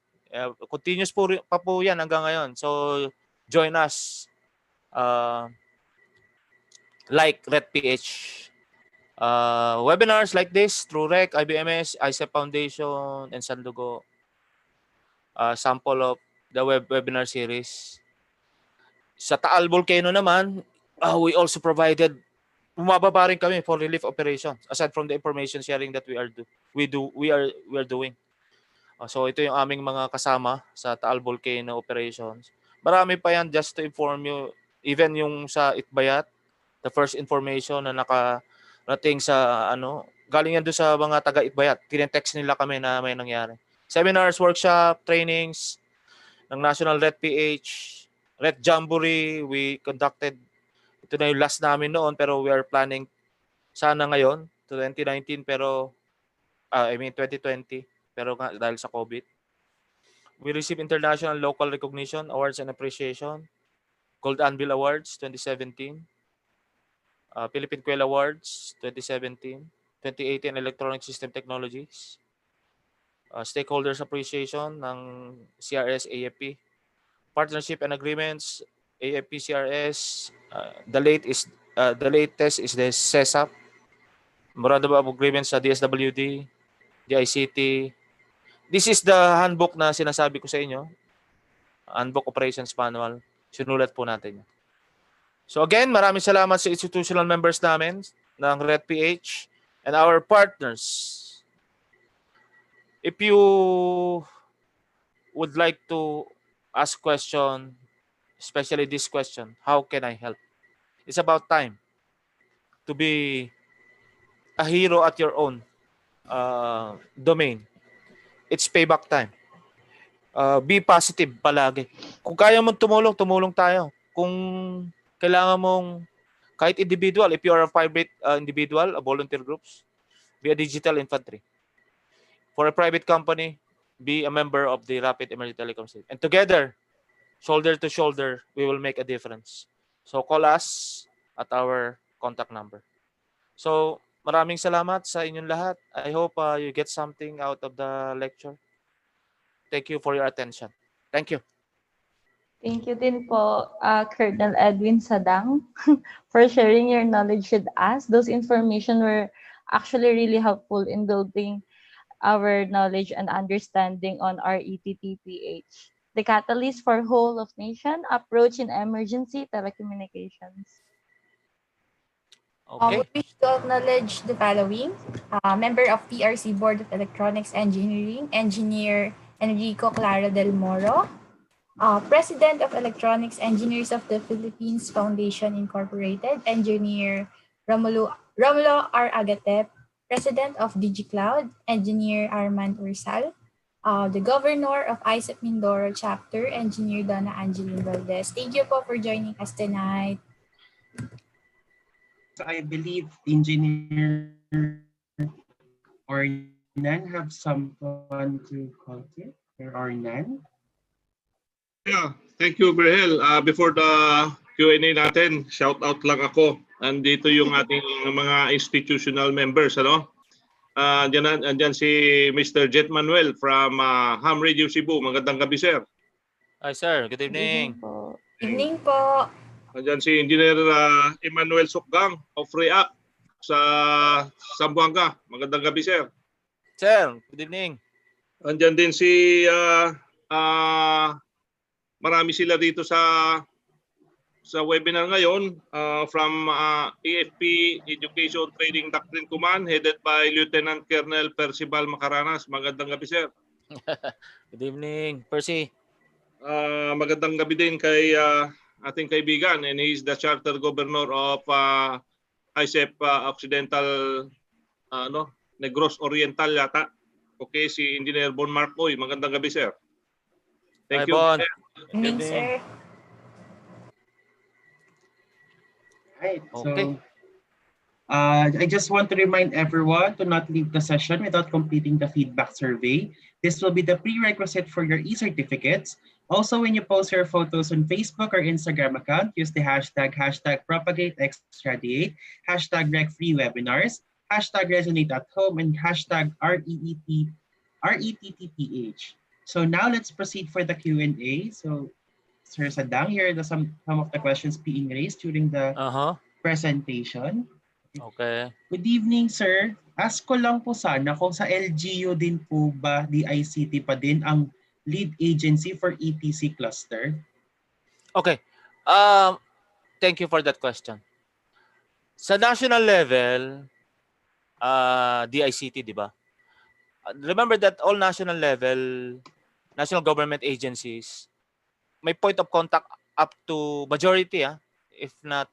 Continuous pa po yan hanggang ngayon. So, join us. Like Ret PH. Webinars like this through REC, IBMS, ICEP Foundation, and Sandugo. Sample of the webinar series. Sa Taal Volcano naman, we also provided, bumababa rin kami for relief operations aside from the information sharing that we are doing. So ito yung aming mga kasama sa Taal Volcano operations. Marami pa yan, just to inform you, even yung sa Itbayat, the first information na nakarating sa galing yan doon sa mga taga Itbayat. Tinetext nila kami na may nangyari. Seminars, workshop, trainings ng National Red PH, Red Jamboree, we conducted. Ito na yung last namin noon pero we are planning sana ngayon, 2019 pero 2020 pero dahil sa COVID. We received international local recognition, awards and appreciation. Gold Anvil Awards 2017. Philippine Quail Awards 2017. 2018 Electronic System Technologies. Stakeholders Appreciation ng CRS AFP. Partnership and Agreements AFP CRS. The latest is the CESAP. Memorandum of Agreements sa DSWD, DICT. This is the handbook na sinasabi ko sa inyo. Handbook Operations Manual. Sinulat po natin. So again, maraming salamat sa institutional members namin ng Red PH and our partners. If you would like to ask question, especially this question, how can I help? It's about time to be a hero at your own domain. It's payback time. Be positive palagi. Kung kaya mong tumulong, tumulong tayo. Kung kailangan mong kahit individual, if you are a private individual, a volunteer groups, be a digital infantry. For a private company, be a member of the Rapid Emergency Telecom System. And together, shoulder to shoulder, we will make a difference. So call us at our contact number. So maraming salamat sa inyong lahat. I hope you get something out of the lecture. Thank you for your attention. Thank you. Thank you din po, Colonel Edwin Sadang, for sharing your knowledge with us. Those information were actually really helpful in building our knowledge and understanding on RETTPH, the catalyst for whole of nation approach in emergency telecommunications. Okay. We wish to acknowledge the following. Member of PRC Board of Electronics Engineering, Engineer Enrico Clara Del Moro. President of Electronics Engineers of the Philippines Foundation Incorporated, Engineer Romulo R. Agatep. President of DigiCloud, Engineer Armand Ursal. The Governor of ISEP Mindoro Chapter, Engineer Donna Angeline Valdez. Thank you po for joining us tonight. So I believe Engineer Ornan have someone to call to. Ornan? Yeah, thank you, Berhel. Before the Q&A natin, shout out lang ako. Andito yung ating mga institutional members, ano? Andyan si Mr. Jet Manuel from Ham Radio Cebu. Magandang gabi, sir. Hi, sir. Good evening. Po. Evening po. Andyan si Engineer Emmanuel Sukgang of REACT sa Zamboanga. Magandang gabi, sir. Sir, good evening. Andyan din si marami sila dito sa webinar ngayon from AFP Education Training Doctrine Command headed by Lieutenant Colonel Percival Macaranas. Magandang gabi, sir. Good evening, Percy. Magandang gabi din kay ating kaibigan, and he is the Charter Governor of ISEP Occidental Negros Oriental yata. Okay, si Engineer Bon Marcoy. Magandang gabi, sir. Thank Hi, you. Bon. Evening, sir. Right. Okay. So I just want to remind everyone to not leave the session without completing the feedback survey. This will be the prerequisite for your e-certificates. Also, when you post your photos on Facebook or Instagram account, use the hashtag #PropagateXRadiate, #RecFreeWebinars, #Resonate@home, and #RETTPH. So now let's proceed for the Q&A. So Sir Sadang, here are some of the questions being raised during the presentation. Okay. Good evening, sir. Ask ko lang po sana kung sa LGU din po ba DICT pa din ang lead agency for ETC cluster? Okay. Thank you for that question. Sa national level, DICT, di ba? Remember that all national level, national government agencies, may point of contact up to majority, if not,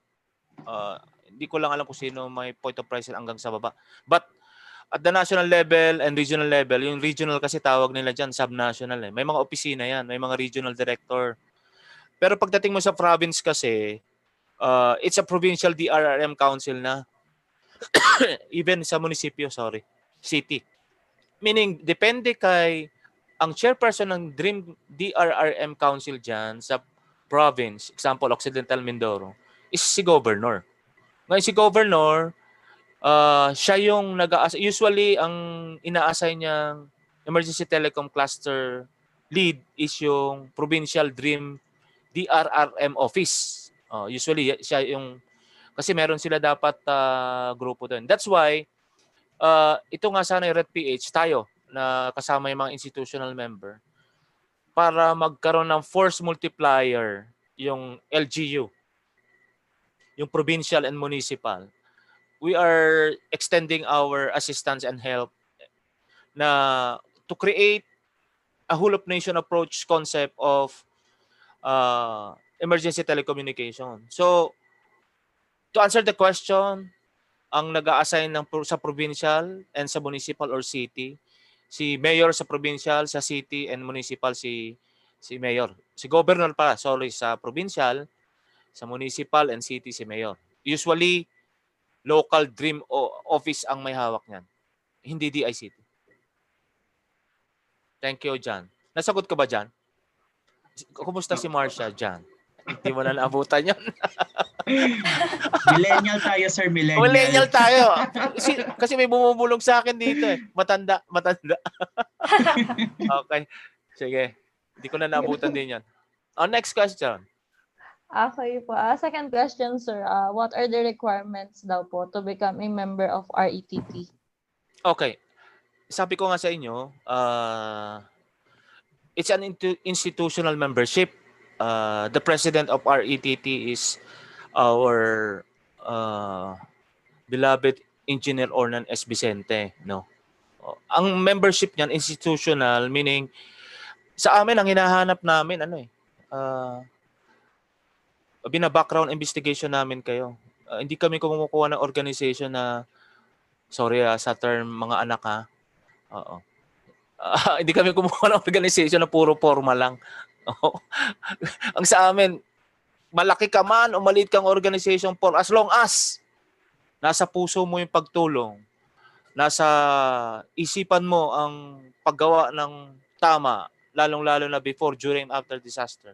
hindi ko lang alam kung sino may point of presence hanggang sa baba. But at the national level and regional level, yung regional kasi tawag nila dyan, subnational. May mga opisina yan, may mga regional director. Pero pagdating mo sa province kasi, it's a provincial DRRM council na. Even sa munisipyo, city. Meaning, depende kay ang chairperson ng DRRM council dyan sa province, example, Occidental Mindoro, is si governor. Ngayon si governor, siya yung usually ang ina-assign niyang emergency telecom cluster lead is yung provincial DRRM office. Usually siya yung, kasi meron sila dapat grupo doon. That's why ito nga sana yung Red PH tayo na kasama yung mga institutional member para magkaroon ng force multiplier yung LGU. yung provincial and municipal, we are extending our assistance and help na to create a whole of nation approach concept of emergency telecommunication. So, to answer the question, ang nag-a-assign sa provincial and sa municipal or city, si mayor sa provincial, sa city and municipal si mayor. Si governor pala, sorry, sa provincial, sa municipal and city si mayor. Usually, local dream office ang may hawak niyan. Hindi DICT. Thank you, John. Nasagot ka ba, John? Kumusta si Marcia, John? Hindi mo na naabutan yun. Millennial tayo, sir. Millennial tayo. Kasi may bumubulong sa akin dito eh. Matanda. Okay. Sige. Hindi ko na naabutan din yan. Next question. Okay po. Second question, sir. What are the requirements daw po to become a member of RETT? Okay. Sabi ko nga sa inyo, it's an institutional membership. The president of RETT is our beloved Engineer Ornan S. Vicente. No? Ang membership niyan, institutional, meaning sa amin, ang hinahanap namin, bina-background investigation namin kayo. Hindi kami kumukuha ng organization na, sorry sa term mga anak ha. Oo. Hindi kami kumukuha ng organization na puro forma lang. Ang sa amin, malaki ka man o maliit kang organization for as long as nasa puso mo yung pagtulong, nasa isipan mo ang paggawa ng tama, lalong-lalo na before, during, after disaster.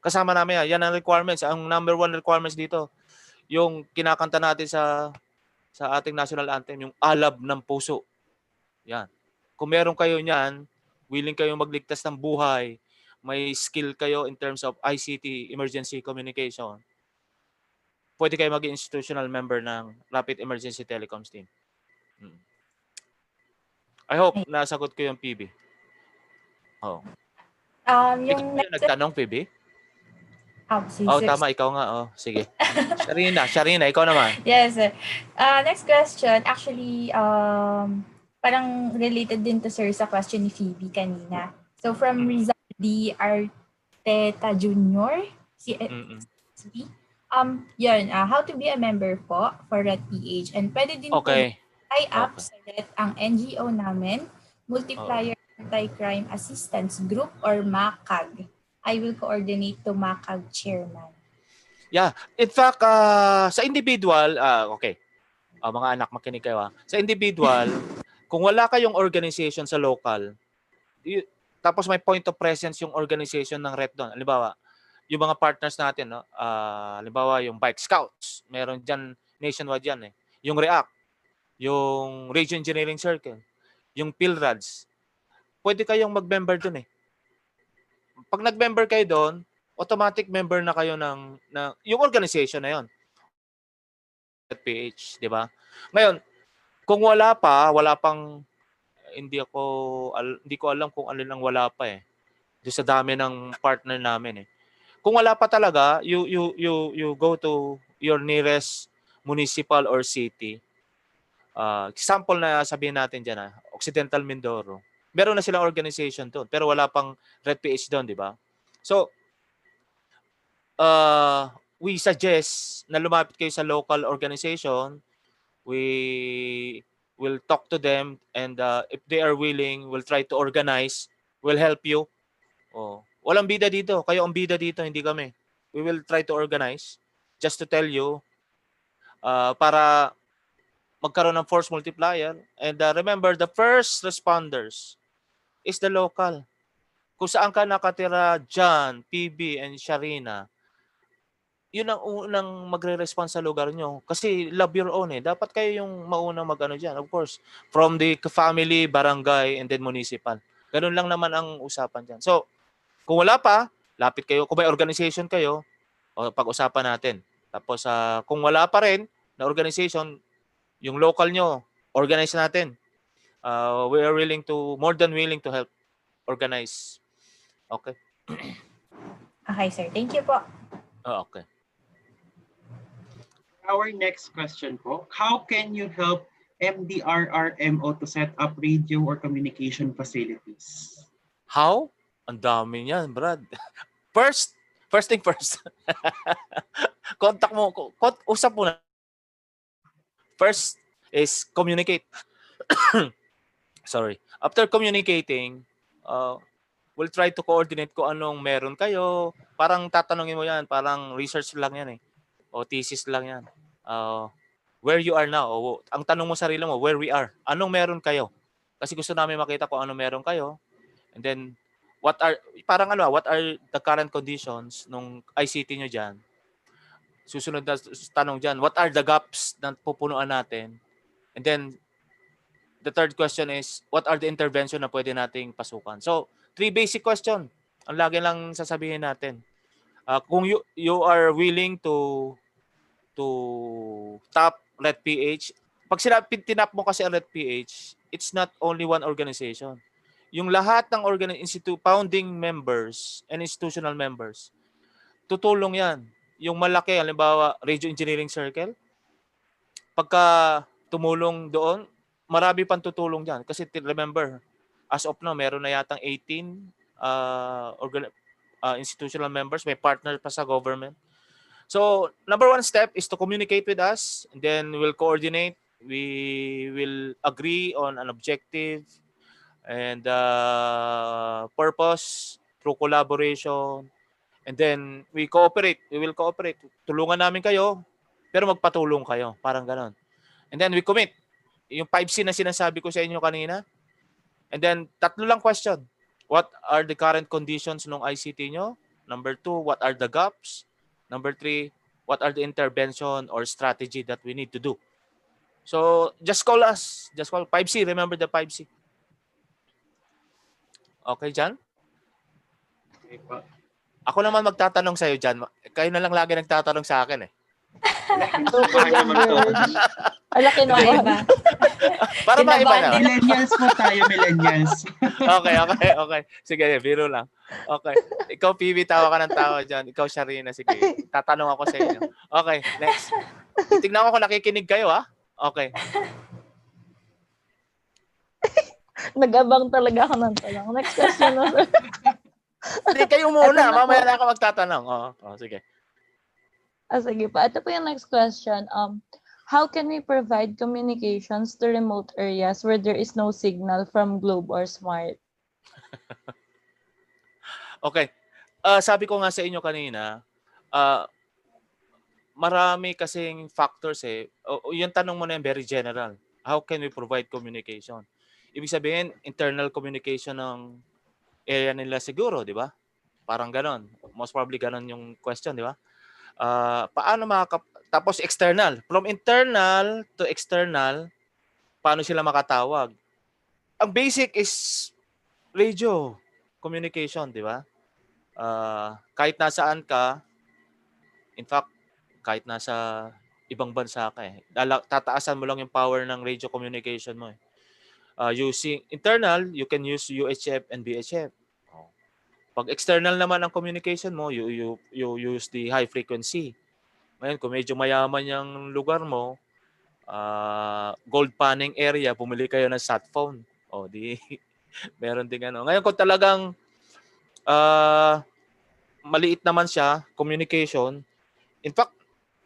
Kasama namin yan ang requirements. Ang number one requirements dito, yung kinakanta natin sa ating national anthem, yung alab ng puso. Yan. Kung meron kayo niyan, willing kayo magligtas ng buhay, may skill kayo in terms of ICT, emergency communication, pwede kayo maging institutional member ng Rapid Emergency Telecoms Team. I hope nasagot ko yung PB. Oh. Yung ikaw nagtanong, PB? Tama, ikaw nga. Sige. Sharina, ikaw naman. Yes, sir. Next question, actually, parang related din to, sir, sa question ni Phoebe kanina. So, from Rizal D. Arteta Jr., yun, how to be a member po for Red PH. And pwede din po tie up sa Red ang NGO namin, Multiplier Anti-Crime Assistance Group or MACAG. I will coordinate to MACAG chairman. Yeah. In fact, sa individual, mga anak, makinig kayo. Sa individual, kung wala kayong organization sa local, tapos may point of presence yung organization ng RET doon. Halimbawa, yung mga partners natin, no? Halimbawa, yung Bike Scouts, meron dyan, nationwide yan eh. Yung REACT, yung Region Engineering Circle, yung PhilRads, pwede kayong mag-member doon eh. Pag nag-member kayo doon, automatic member na kayo ng yung organization na yon. PH, di ba? Ngayon, kung wala pang hindi ko alam kung ano lang wala pa eh. Doon sa dami ng partner namin eh. Kung wala pa talaga, you go to your nearest municipal or city. Example na sabihin natin diyan Occidental Mindoro. Meron na silang organization doon, pero wala pang Red PH doon, di ba? So, we suggest na lumapit kayo sa local organization. We will talk to them and if they are willing, we'll try to organize. We'll help you. Walang bida dito. Kayo ang bida dito, hindi kami. We will try to organize just to tell you para magkaroon ng force multiplier. And remember, the first responders is the local. Kung saan ka nakatira, John, PB, and Sharina, yun ang unang magre-respond sa lugar nyo. Kasi love your own eh. Dapat kayo yung maunang mag-ano dyan. Of course, from the family, barangay, and then municipal. Ganun lang naman ang usapan dyan. So, kung wala pa, lapit kayo. Kung may organization kayo, pag-usapan natin. Tapos, kung wala pa rin na organization, yung local nyo, organize natin. We are more than willing to help organize. Okay? Okay, sir. Thank you po. Okay. Our next question po, how can you help MDRRMO to set up radio or communication facilities? How? Ang dami niyan, Brad. First thing first. Contact mo, usap mo na. First is communicate. Sorry. After communicating, we'll try to coordinate kung anong meron kayo. Parang tatanungin mo yan, parang research lang yan eh. O thesis lang yan. Where you are now. O, ang tanong mo sarili mo, where we are. Anong meron kayo? Kasi gusto namin makita kung anong meron kayo. And then, what are the current conditions nung ICT nyo dyan? Susunod na tanong dyan, what are the gaps na pupunuan natin? And then, the third question is, what are the intervention na pwede nating pasukan? So, 3 basic question. Ang lagi lang sasabihin natin. Kung you are willing to tap Red PH, pag tinap mo kasi ang Red PH, it's not only one organization. Yung lahat ng founding members and institutional members, tutulong yan. Yung malaki, halimbawa, Radio Engineering Circle, pagka tumulong doon, marami pang tutulong dyan. Kasi remember, as of now, meron na yatang 18 institutional members, may partner pa sa government. So, number one step is to communicate with us, and then we'll coordinate. We will agree on an objective and purpose through collaboration. And then we will cooperate. Tulungan namin kayo, pero magpatulong kayo. Parang ganon. And then we commit. Yung 5C na sinasabi ko sa inyo kanina. And then, 3 lang question. What are the current conditions ng ICT nyo? Number 2, what are the gaps? Number 3, what are the intervention or strategy that we need to do? So, just call us. Just call 5C. Remember the 5C. Okay, Jan? Okay po. Ako naman magtatanong sa'yo, Jan. Kayo na lang lagi nagtatanong sa akin eh. Bakit naman po? Alaki naman. Para maiba na. Millennials po tayo, millennials. Okay. Sige, biro lang. Okay. Ikaw, PB, tawa ka ng tawa dyan. Ikaw, Sharina, sige. Tatanong ako sa inyo. Okay, next. Tignan ko kung nakikinig kayo, ha? Okay. Nag-abang talaga ako ng tanong. Next question na, sir. Hindi, kayo muna. Mamaya na ako magtatanong. Sige. Sige pa. Ito po yung next question. How can we provide communications to remote areas where there is no signal from Globe or Smart? Okay. Sabi ko nga sa inyo kanina, marami kasing factors eh. Yung tanong mo na yan, very general. How can we provide communication? Ibig sabihin, internal communication ng area nila siguro, di ba? Parang ganon. Most probably ganon yung question, di ba? Paano tapos external. From internal to external, paano sila makatawag? Ang basic is radio communication, di ba? Kahit nasaan ka, in fact, kahit nasa ibang bansa ka eh, tataasan mo lang yung power ng radio communication mo eh. Using internal, you can use UHF and VHF. Pag external naman ang communication mo, you use the high frequency. Ngayon, kung medyo mayaman yung lugar mo, gold panning area, bumili kayo ng sat phone. Di meron din ano. Ngayon, kung talagang maliit naman siya, communication, in fact,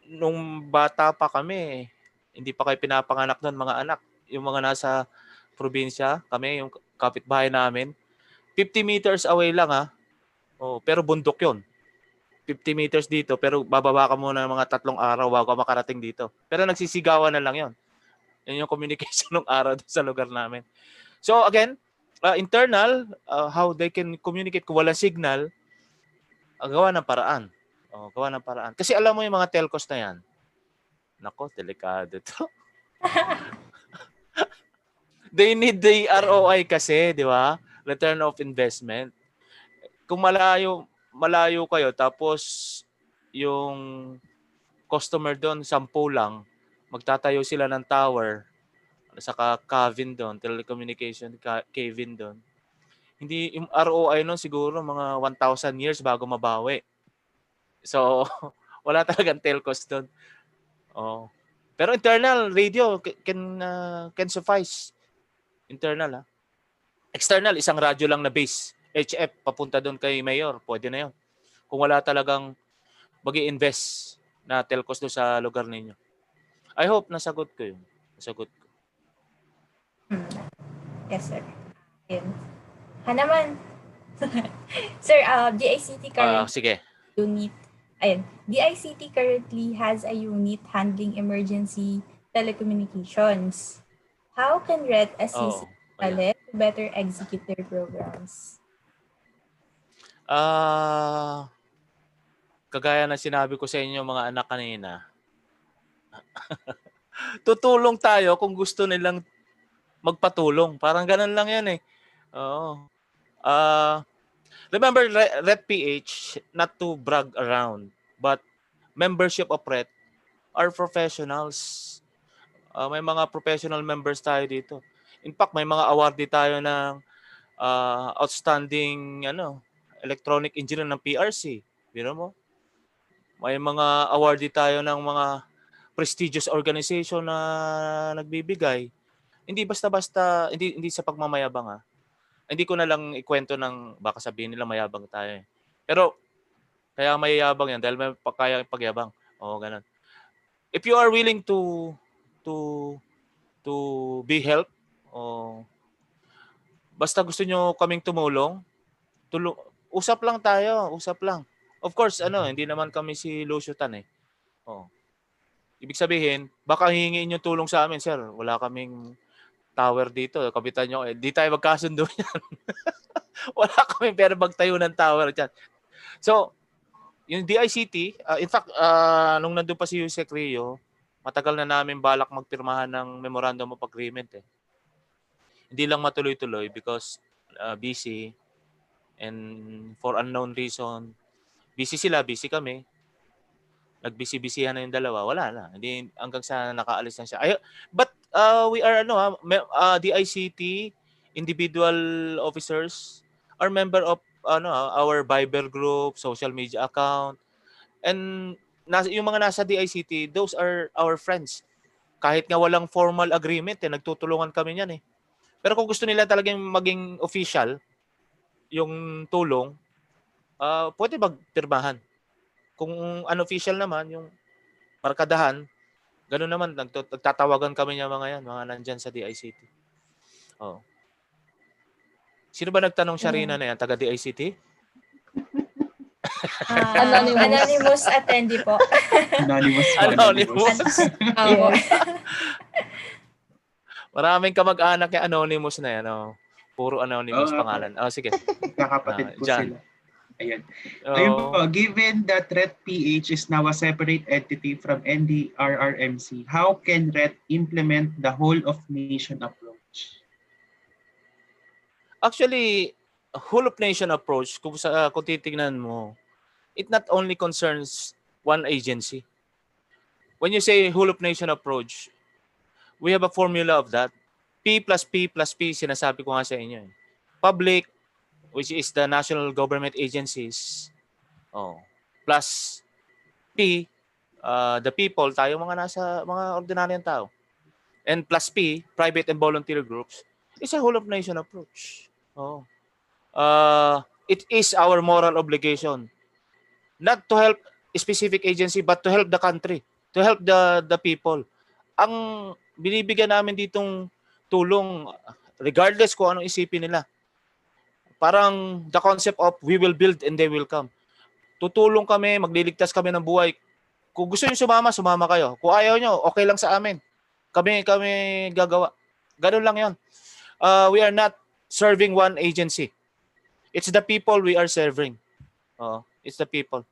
nung bata pa kami, hindi pa kayo pinapanganak doon, mga anak. Yung mga nasa probinsya, kami, yung kapitbahay namin, 50 meters away lang pero bundok yun. 50 meters dito, pero bababa ka muna ng mga 3 araw bago ka makarating dito. Pero nagsisigawan na lang yun. Yun yung communication ng araw sa lugar namin. So again, internal, how they can communicate kung walang signal, gawa ng paraan. Gawa ng paraan. Kasi alam mo yung mga telcos na yan. Nako, delikado to. They need the ROI kasi, di ba? Return of investment. Kung malayo kayo, tapos yung customer doon, 10 lang, magtatayo sila ng tower, saka Kevin doon, telecommunication Kevin doon. Hindi, yung ROI noon siguro mga 1,000 years bago mabawi. So, wala talagang telcos doon. Oh. Pero internal radio can suffice. Internal ha. External, isang radyo lang na base. HF, papunta doon kay Mayor. Pwede na yun. Kung wala talagang mag-i-invest na telcos doon sa lugar ninyo. I hope nasagot ko yun. Nasagot ko. Yes, sir. Ayun. Naman. Sir, DICT Sige. unit. Ayun. DICT currently has a unit handling emergency telecommunications. How can RED assist Ayan. to better execute their programs? Kagaya ng sinabi ko sa inyo mga anak kanina, tutulong tayo kung gusto nilang magpatulong. Parang ganun lang yan eh. Oo. Remember, Rep PH, not to brag around, but membership of Rep are professionals. May mga professional members tayo dito. In fact, may mga awardee tayo ng outstanding electronic engineer ng PRC. Biro mo? May mga awardee tayo ng mga prestigious organization na nagbibigay. Hindi basta-basta, hindi sa pagmamayabang ha. Hindi ko na lang ikwento ng baka sabihin nila mayabang tayo eh. Pero kaya mayayabang yan dahil may kaya pagyabang. Oo, ganun. If you are willing to to be helped, basta gusto nyo kaming tumulong, usap lang tayo, usap lang. Of course, hindi naman kami si Luciutan eh. Oh. Ibig sabihin, baka hihingin yung tulong sa amin, sir. Wala kaming tower dito. Kapitan nyo, di tayo magkasundo yan. Wala kami pero magtayo ng tower dyan. So, yung DICT, in fact, nung nandun pa si Yusek Rio, matagal na namin balak magpirmahan ng Memorandum of Agreement eh. Hindi lang matuloy-tuloy because busy and for unknown reason. Busy sila, busy kami. Nagbisi-bisihan na yung dalawa, wala na. Hindi hanggang sa nakaalis na siya. But we are DICT individual officers are member of our Viber group, social media account. And yung mga nasa DICT, those are our friends. Kahit nga walang formal agreement, nagtutulungan kami niyan eh. Pero kung gusto nila talagang maging official yung tulong, pwede magpirmahan. Kung unofficial naman, yung markadahan, gano'n naman, nagtatawagan kami ng mga yan, mga nandyan sa DICT. Oh. Sino ba nagtanong siya rin na yan? Taga DICT? Anonymous attendee po. Anonymous. Yes. Maraming kamag-anak yung anonymous na yan. Oh. Puro anonymous pangalan. Sige. Kakapatid po Jan. sila. Ayun. Ayun po, given that RET PH is now a separate entity from NDRRMC, how can RET implement the whole of nation approach? Actually, whole of nation approach, kung titignan mo, it not only concerns one agency. When you say whole of nation approach, we have a formula of that. P plus P plus P, sinasabi ko nga sa inyo. Public, which is the national government agencies, plus P, the people, tayo mga ordinaryong tao. And plus P, private and volunteer groups, is a whole of nation approach. It is our moral obligation not to help a specific agency but to help the country, to help the people. Ang binibigyan namin ditong tulong, regardless kung anong isipin nila, parang the concept of we will build and they will come. Tutulong kami, magliligtas kami ng buhay. Kung gusto niyo sumama kayo. Kung ayaw niyo, okay lang sa amin. Kami gagawa. Ganun lang 'yon. We are not serving one agency. It's the people we are serving. It's the people.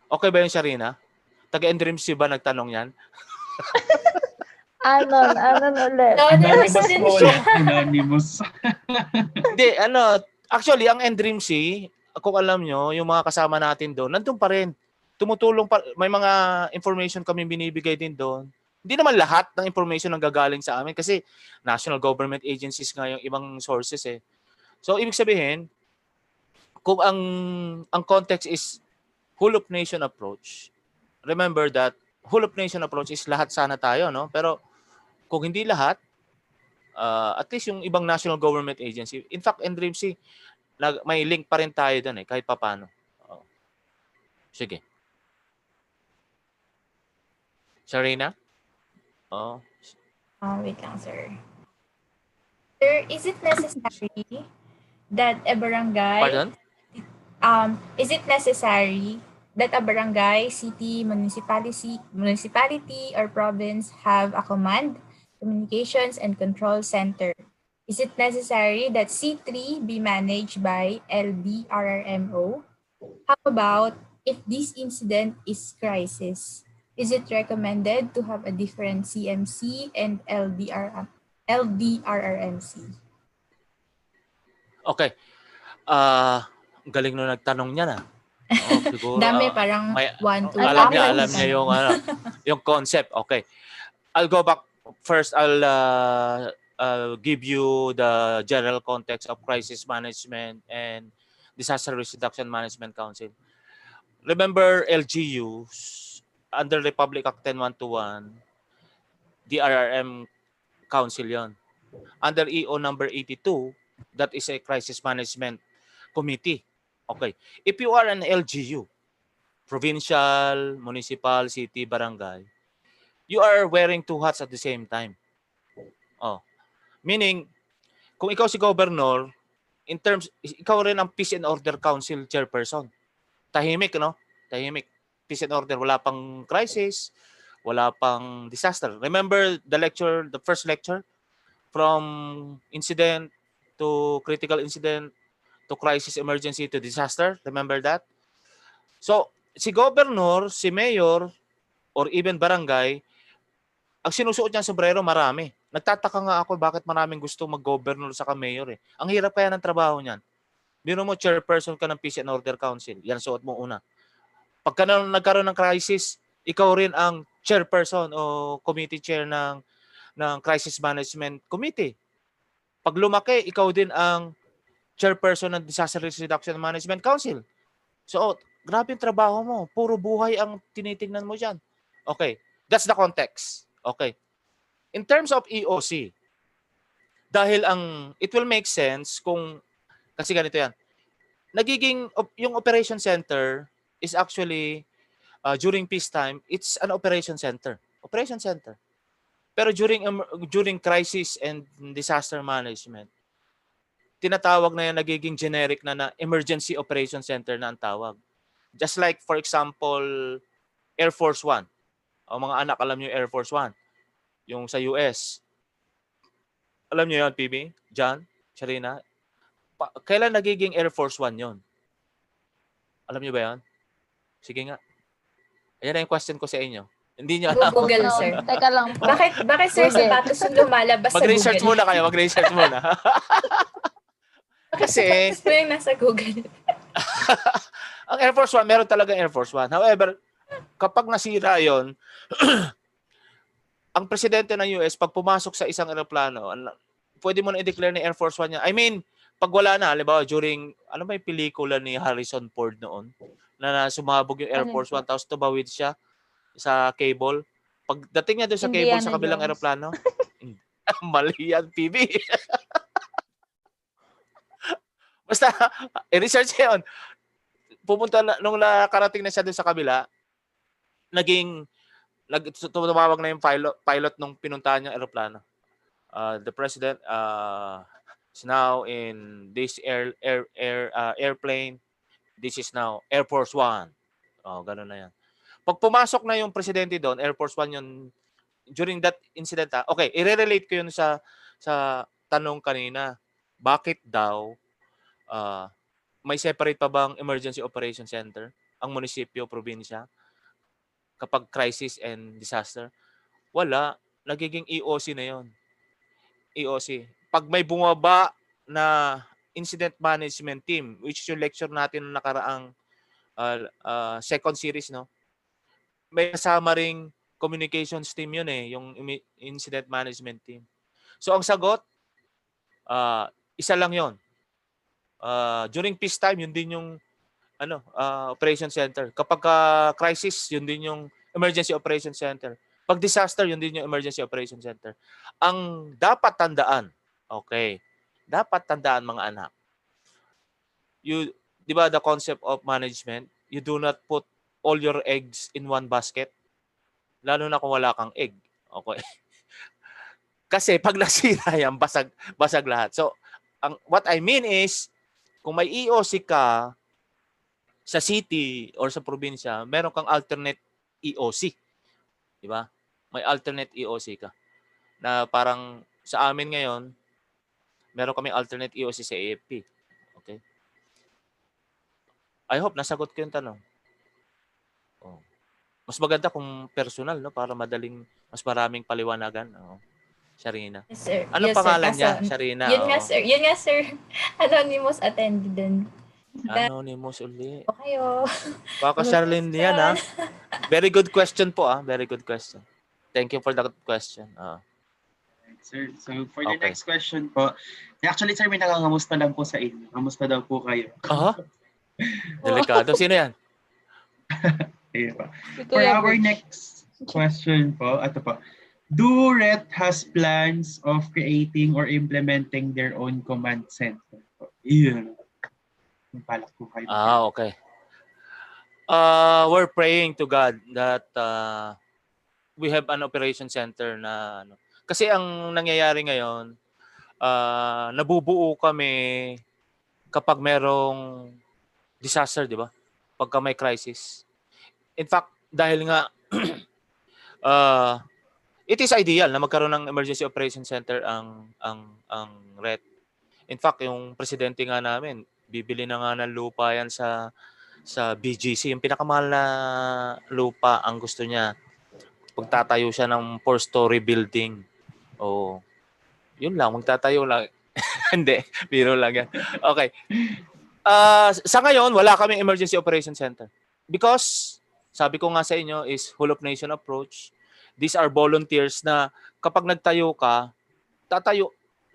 Okay ba yun, Sharina? Taga-Endrimsi ba nagtanong yan? Anon ulit. Anonymous po ulit. Anonymous. Hindi, actually, ang Endrimsi, kung alam nyo, yung mga kasama natin doon, nandun pa rin. Tumutulong pa, may mga information kami binibigay din doon. Hindi naman lahat ng information ang gagaling sa amin kasi national government agencies nga yung ibang sources eh. So, ibig sabihin, kung ang context is whole of nation approach, remember that whole of nation approach is lahat sana tayo, no? Pero kung hindi lahat, at least yung ibang national government agency. In fact, NDRIMC, may link pa rin tayo doon kahit papano. Sige. Sharina? Oh. Wait lang, sir. Sir, is it necessary that a barangay... Pardon? Is it necessary that a barangay, city, municipality, or province have a command, communications, and control center? Is it necessary that C3 be managed by LDRRMO? How about if this incident is crisis? Is it recommended to have a different CMC and LDRRMC? Okay. Galing nung nagtanong niya na. Siguro Dami, parang may, 1, 2, alam apat niya yung yung concept. Okay. I'll go back first. I'll give you the general context of crisis management and disaster risk reduction management council. Remember LGUs under Republic Act 10121, DRRM council 'yon. Under EO number 82, that is a crisis management committee. Okay. If you are an LGU, provincial, municipal, city, barangay, you are wearing two hats at the same time. Meaning, kung ikaw si governor, ikaw rin ang Peace and Order Council chairperson. Tahimik, no? Tahimik. Peace and order. Wala pang crisis, wala pang disaster. Remember the first lecture? From incident to critical incident to crisis, emergency to disaster. Remember that? So, si governor, si mayor, or even barangay, ang sinusuot niyang sombrero marami. Nagtataka nga ako bakit maraming gusto mag-governor sa mayor Ang hirap kaya ng trabaho niyan. Biro mo, chairperson ka ng Peace and Order Council. Yan suot mo una. Pagka nagkaroon ng crisis, ikaw rin ang chairperson o committee chair ng Crisis Management Committee. Pag lumaki, ikaw din ang chairperson ng Disaster Risk Reduction Management Council. So, grabe yung trabaho mo. Puro buhay ang tinitingnan mo dyan. Okay. That's the context. Okay. In terms of EOC, dahil it will make sense kasi ganito yan. Yung operation center is actually, during peacetime, it's an operation center. Operation center. Pero during crisis and disaster management, tinatawag na yan, nagiging generic na emergency operation center na ang tawag. Just like, for example, Air Force One. O mga anak, alam niyo Air Force One. Yung sa US. Alam niyo yan, PB? John? Sharina? Kailan nagiging Air Force One yon? Alam niyo ba yan? Sige nga. Ayan na yung question ko sa inyo. Hindi niyo alam. Google, sir. Teka lang po. Bakit sir, Google. sapatos yung lumalabas sa Google? Mag-research muna kayo. Mag-research muna. Kasi sapatos mo yung nasa Google. ang Air Force One, meron talaga Air Force One. However, kapag nasira yon, ang presidente ng US, pag pumasok sa isang aeroplano, pwede mo na i-declare na Air Force One niya. I mean, pag wala na, halimbawa, during, ano ba yung pelikula ni Harrison Ford noon, na sumabog yung Air Force One, tapos tumawid siya sa cable. Pagdating niya doon sa cable sa kabilang aeroplano, mali yan, PB. Basta, i-research yun. Pumunta nung nakarating na siya doon sa kabila, tumawag na yung pilot nung pinuntahan niyang aeroplano. The president is now in this airplane. This is now Air Force One. Ganun na yan. Pag pumasok na yung presidente doon, Air Force One yun, during that incident, okay, i-relate ko yun sa tanong kanina. Bakit daw may separate pa bang emergency operation center ang munisipyo, probinsya kapag crisis and disaster? Wala. Nagiging EOC na yon. EOC. Pag may bumaba na incident management team, which is yung lecture natin na nakaraang second series, no? May kasama ring communications team yun yung incident management team. So ang sagot, isa lang yon. During peacetime, yun din yung operation center. Kapag crisis, yun din yung emergency operation center. Pag disaster, yun din yung emergency operation center. Ang dapat tandaan, okay, dapat tandaan mga anak, di ba the concept of management, you do not put all your eggs in one basket, lalo na kung wala kang egg. Okay. Kasi pag nasira yan, basag lahat. So, what I mean is, kung may EOC ka sa city or sa probinsya, meron kang alternate EOC. Di ba? May alternate EOC ka. Na parang sa amin ngayon, meron kami alternate EOC sa AFP. Okay? I hope nasagot ko yung tanong. Oh. Mas maganda kung personal, no? Para mas maraming paliwanagan. Oh. Sharina. Yes, sir. Anong Yes, sir. pangalan Kaso, niya? Sharina. yun nga, sir. Yun nga, sir. Anonymous attendee din. Anonymous uli. O kayo. Baka Charlene yan, ha? Very good question po, ah. Very good question. Thank you for that question. Sir, so for the next question po, actually sir, may nangangamusta lang po sa inyo. Kamusta daw po kayo? Delikado. Sino yan? For our next question po, ito po. Do RET has plans of creating or implementing their own command center? Iyon. Palak po kayo. Okay. We're praying to God that we have an operation center na kasi ang nangyayari ngayon, nabubuo kami kapag merong disaster, di ba? Pagka may crisis. In fact, dahil nga it is ideal na magkaroon ng emergency operation center ang RET. In fact, yung presidente nga namin, bibili na nga ng lupa yan sa BGC, yung pinakamahal na lupa ang gusto niya. Pagtatayo siya ng 4-story building. Yun lang, magtatayo lang. Hindi, biro lang yan. Okay. Sa ngayon, wala kaming emergency operation center. Because, sabi ko nga sa inyo, is whole of nation approach. These are volunteers na kapag nagtayo ka,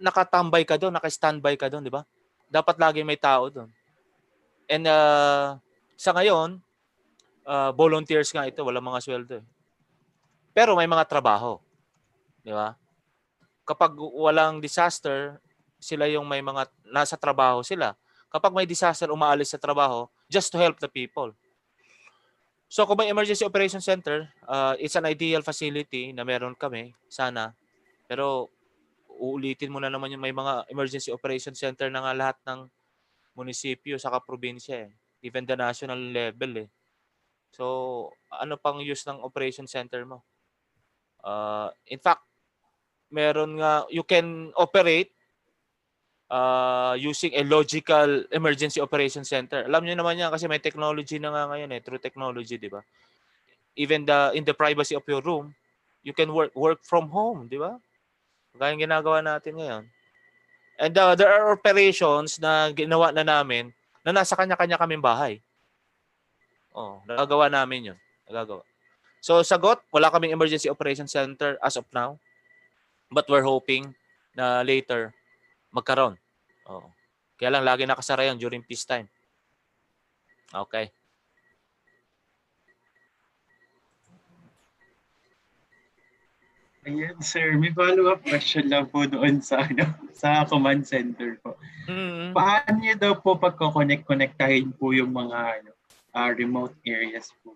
nakatambay ka doon, naka-standby ka doon, di ba? Dapat lagi may tao doon. And sa ngayon, volunteers nga ito, wala mga sweldo. Pero may mga trabaho. Di ba? Kapag walang disaster, sila yung may mga nasa trabaho sila. Kapag may disaster, umaalis sa trabaho just to help the people. So kung may emergency operation center, it's an ideal facility na meron kami, sana. Pero uulitin mo na naman yung may mga emergency operation center na nga lahat ng munisipyo saka probinsya. Even the national level. So ano pang use ng operation center mo? In fact, meron nga, you can operate using a logical emergency operation center. Alam niyo naman yan kasi may technology na nga ngayon through technology, di ba? Even in the privacy of your room, you can work from home, di ba? Kaya yung ginagawa natin ngayon. And there are operations na ginawa na namin na nasa kanya-kanya kaming bahay. Nagagawa namin yun. Nagagawa. So, sagot, wala kaming emergency operation center as of now. But we're hoping na later magkaroon. Kaya lang lagi nakasara yan during peacetime. Okay. Ayan, sir. May follow-up question lang po doon sa command center po. Mm-hmm. Paano niyo daw po pagko-connect-connectahin po yung mga remote areas po?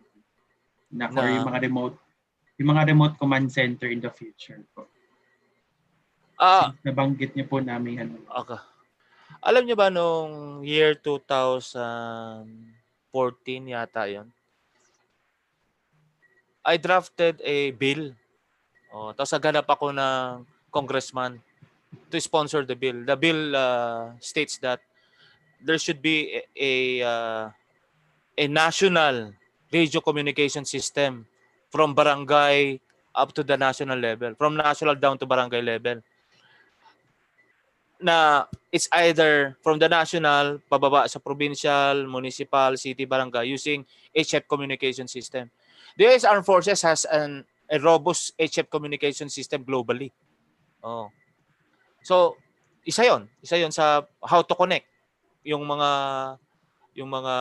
Or yung mga remote command center in the future po? Nabanggit niyo po namin Okay. Alam niyo ba nung year 2014 yata yon? I drafted a bill. Tapos naghanap ako ng congressman to sponsor the bill. The bill states that there should be a national radio communication system from barangay up to the national level, from national down to barangay level. Na it's either from the national, pababa sa provincial, municipal, city, barangay using HF communication system. The US Armed Forces has a robust HF communication system globally. So, isa yon sa how to connect yung mga yung mga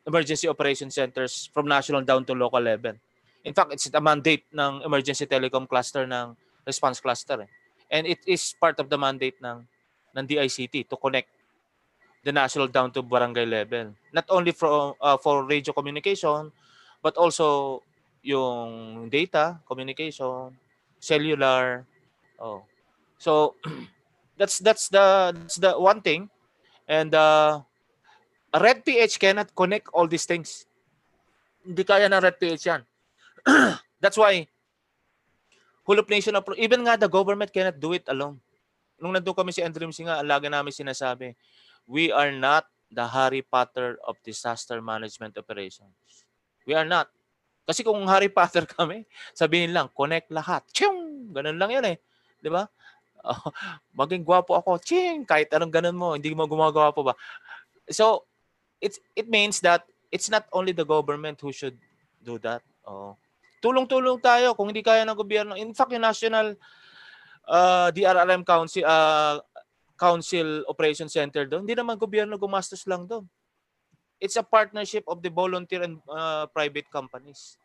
emergency operation centers from national down to local level. In fact, it's a mandate ng emergency telecom cluster ng response cluster. And it is part of the mandate ng DICT to connect the national down to barangay level. Not only for radio communication, but also yung data communication, cellular. Oh. So that's the one thing. And a Red PH cannot connect all these things. Hindi kaya ng Red PH yan. That's why Hulop Nation even nga the government cannot do it alone. Nung nandun kami si Andrews nga, ang lagi namin sinasabi, we are not the Harry Potter of disaster management operations. We are not. Kasi kung Harry Potter kami, sabihin lang, connect lahat. Ching! Ganun lang yan eh. Di ba? Maging gwapo ako. Ching! Kahit anong ganun mo, hindi mo gumagawa po ba? So, it means that it's not only the government who should do that. Tulong-tulong tayo kung hindi kaya ng gobyerno. In fact, yung National DRRM Council Operation Center doon, hindi naman gobyerno gumastos lang doon. It's a partnership of the volunteer and private companies.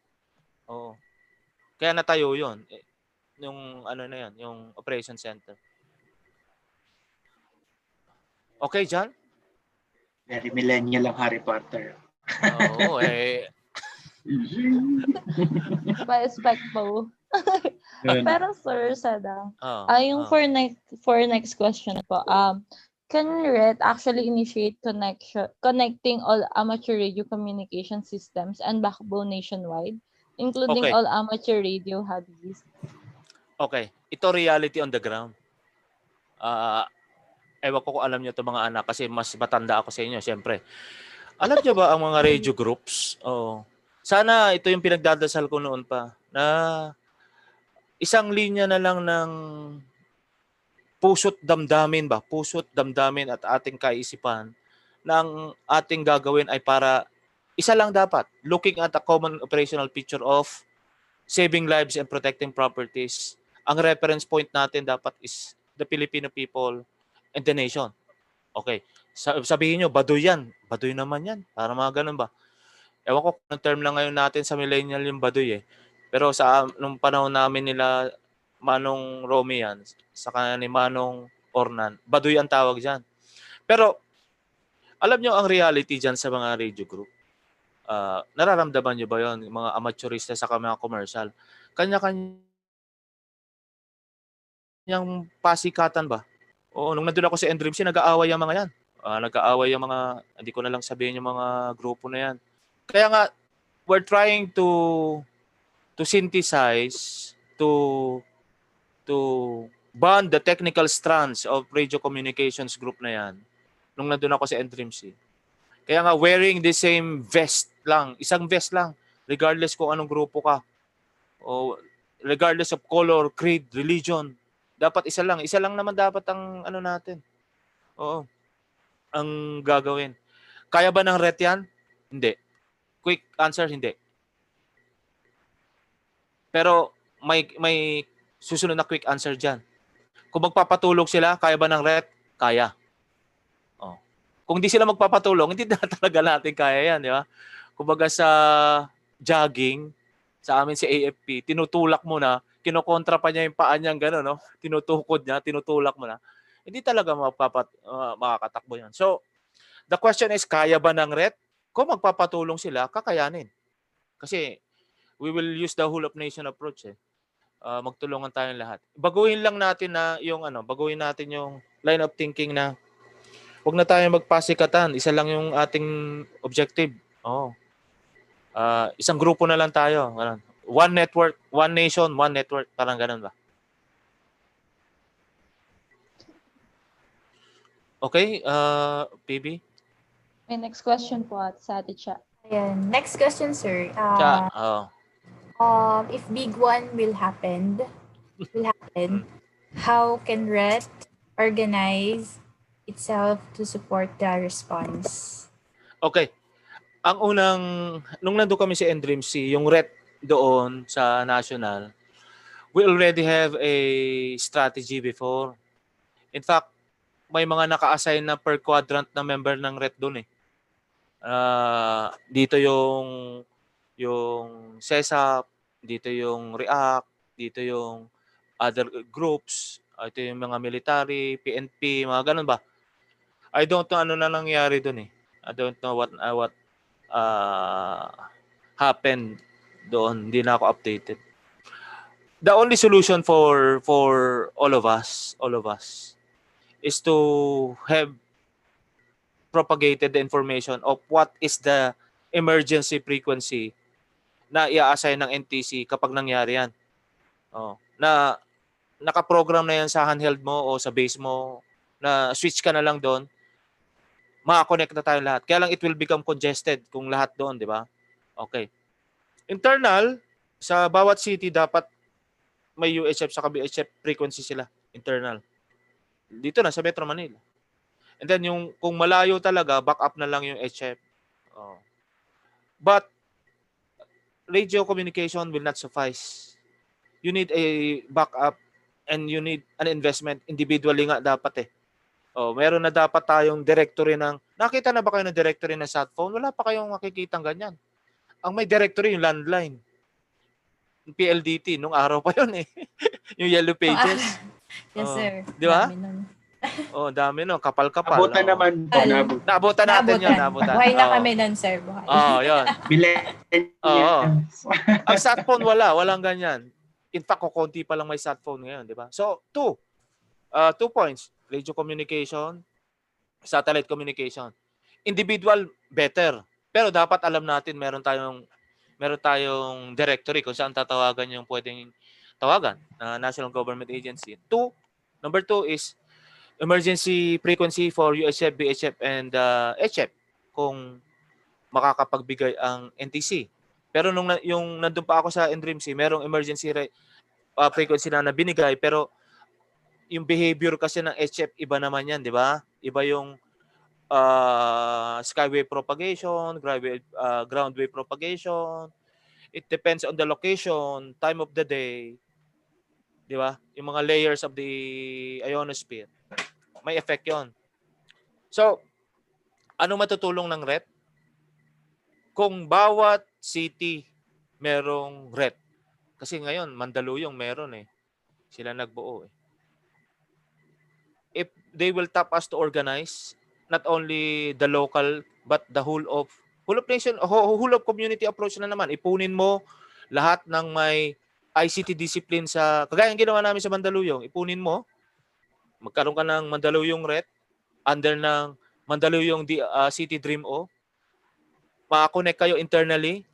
Oo. Kaya natayo yun. Yung ano na yan, yung operation center. Okay, John? Very millennial ang Harry Potter. Oo, Pa-respectful. Pero Sir Sada, yung for next question po, can RET actually initiate connecting all amateur radio communication systems and backbone nationwide, including all amateur radio hobbies? Okay. Ito reality on the ground. Ewan ko kung alam niyo ito mga anak kasi mas matanda ako sa inyo, siyempre. Alam niyo ba ang mga radio groups? Sana ito yung pinagdadasal ko noon pa na isang linya na lang ng puso't damdamin at ating kaisipan na ang ating gagawin ay para isa lang dapat, looking at a common operational picture of saving lives and protecting properties. Ang reference point natin dapat is the Filipino people and the nation. Okay. Sabihin nyo, baduy yan. Baduy naman yan. Para mga ganun ba? Ewan ko kung term lang ngayon natin sa millennial yung baduy eh. Pero nung panahon namin nila Manong Romy yan, saka ni Manong Ornan, baduy ang tawag dyan. Pero alam nyo ang reality dyan sa mga radio group. Nararamdaman nyo ba yon mga amateurista sa mga commercial? Kanya-kanyang pasikatan ba? Oo, nung nandun ako sa Endreams, nag-aaway yung mga yan. Nag-aaway yung mga, hindi ko na lang sabihin yung mga grupo na yan. Kaya nga, we're trying to synthesize, to bond the technical strands of radio communications group na yan. Nung nandun ako sa Endreams. Kaya nga, wearing the same vest lang, isang vest lang, regardless kung anong grupo ka, o regardless of color, creed, religion, dapat isa lang naman dapat ang ano natin. Oo. Ang gagawin. Kaya ba ng RET yan? Hindi. Quick answer, hindi. Pero may susunod na quick answer dyan. Kung magpapatulog sila, kaya ba ng RET? Kaya. Kung hindi sila magpapatulong, hindi na talaga natin kaya yan, di ba? Kumbaga sa jogging, sa amin si AFP, tinutulak mo na, kinokontra pa niya yung paa niyang gano'n, no? Tinutukod niya, tinutulak mo na. Hindi talaga makakatakbo yan. So, the question is, kaya ba ng RET? Kung magpapatulong sila, kakayanin. Kasi, we will use the whole of nation approach eh. Magtulungan tayong lahat. Baguhin natin yung line of thinking na huwag na tayo magpasikatan. Isa lang yung ating objective. Isang grupo na lang tayo. One network, one nation, one network. Parang ganun ba? Okay, PB? May next question po sa Ate Cha. Ayan. Next question, sir. Cha, if big one will happen, how can RET organize itself to support the response? Okay. Ang unang, nung nandun kami sa Endreams, yung RET doon sa national, we already have a strategy before. In fact, may mga naka-assign na per quadrant na member ng RET doon eh. Dito yung CESAP, dito yung React, dito yung other groups, ito yung mga military, PNP, mga ganun ba? I don't know ano na nangyari doon eh. I don't know what happened doon. Hindi na ako updated. The only solution for all of us is to have propagated the information of what is the emergency frequency na i-assign ng NTC kapag nangyari yan. Na nakaprogram na yan sa handheld mo o sa base mo, na switch ka na lang doon, makakonect na tayo lahat. Kaya lang it will become congested kung lahat doon, di ba? Okay. Internal, sa bawat city dapat may UHF sa VHF frequency sila. Internal. Dito na sa Metro Manila. And then yung kung malayo talaga, back up na lang yung HF. But radio communication will not suffice. You need a backup and you need an investment. Individually nga dapat eh. Meron na dapat tayong directory ng... Nakita na ba kayo ng directory ng sat phone? Wala pa kayong makikitang ganyan. Ang may directory yung landline. Yung PLDT, nung araw pa yun eh. Yung yellow pages. Yes, sir. Di ba? Dami nun. Dami no, kapal-kapal. Abutan naman po. Naabutan natin yun. Buhay na kami nun, sir. Buhay. Yun. Ang sat phone walang ganyan. In fact, kukunti pa lang may sat phone ngayon, di ba? So, 2 points. Radio communication, satellite communication. Individual, better. Pero dapat alam natin meron tayong directory kung saan tatawagan yung pwedeng tawagan. National Government Agency. Number 2 is emergency frequency for UHF, BHF, and HF kung makakapagbigay ang NTC. Pero yung nandun pa ako sa NDRIMC, merong emergency frequency na binigay, pero yung behavior kasi ng HF iba naman yan, di ba? Iba yung skywave propagation, ground wave propagation. It depends on the location, time of the day, di ba? Yung mga layers of the ionosphere. May effect yon. So, ano matutulong ng RET? Kung bawat city merong RET. Kasi ngayon, Mandaluyong meron eh. Sila nagbuo eh. If they will tap us to organize not only the local but the whole of community approach na naman. Ipunin mo lahat ng may ICT discipline sa kagaya ng ginawa namin sa Mandaluyong. Ipunin mo, magkaroon ka ng Mandaluyong RET under ng Mandaluyong City Dream O. Makakonect kayo internally.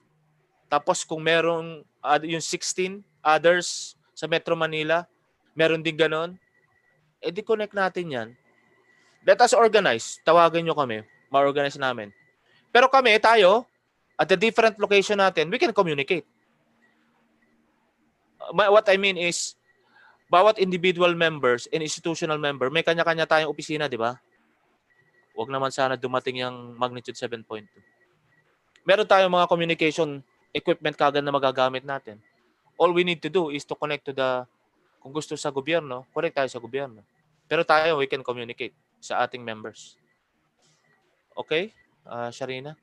Tapos kung merong yung 16 others sa Metro Manila, meron din ganon. Di-connect natin yan. Let us organize. Tawagan nyo kami. Ma-organize namin. Pero tayo, at the different location natin, we can communicate. What I mean is, bawat individual members and institutional member, may kanya-kanya tayong opisina, di ba? Huwag naman sana dumating yung magnitude 7.2. Meron tayong mga communication equipment kagad na magagamit natin. All we need to do is to connect to kung gusto sa gobyerno, connect tayo sa gobyerno. Pero tayo, we can communicate sa ating members. Okay? Sharina?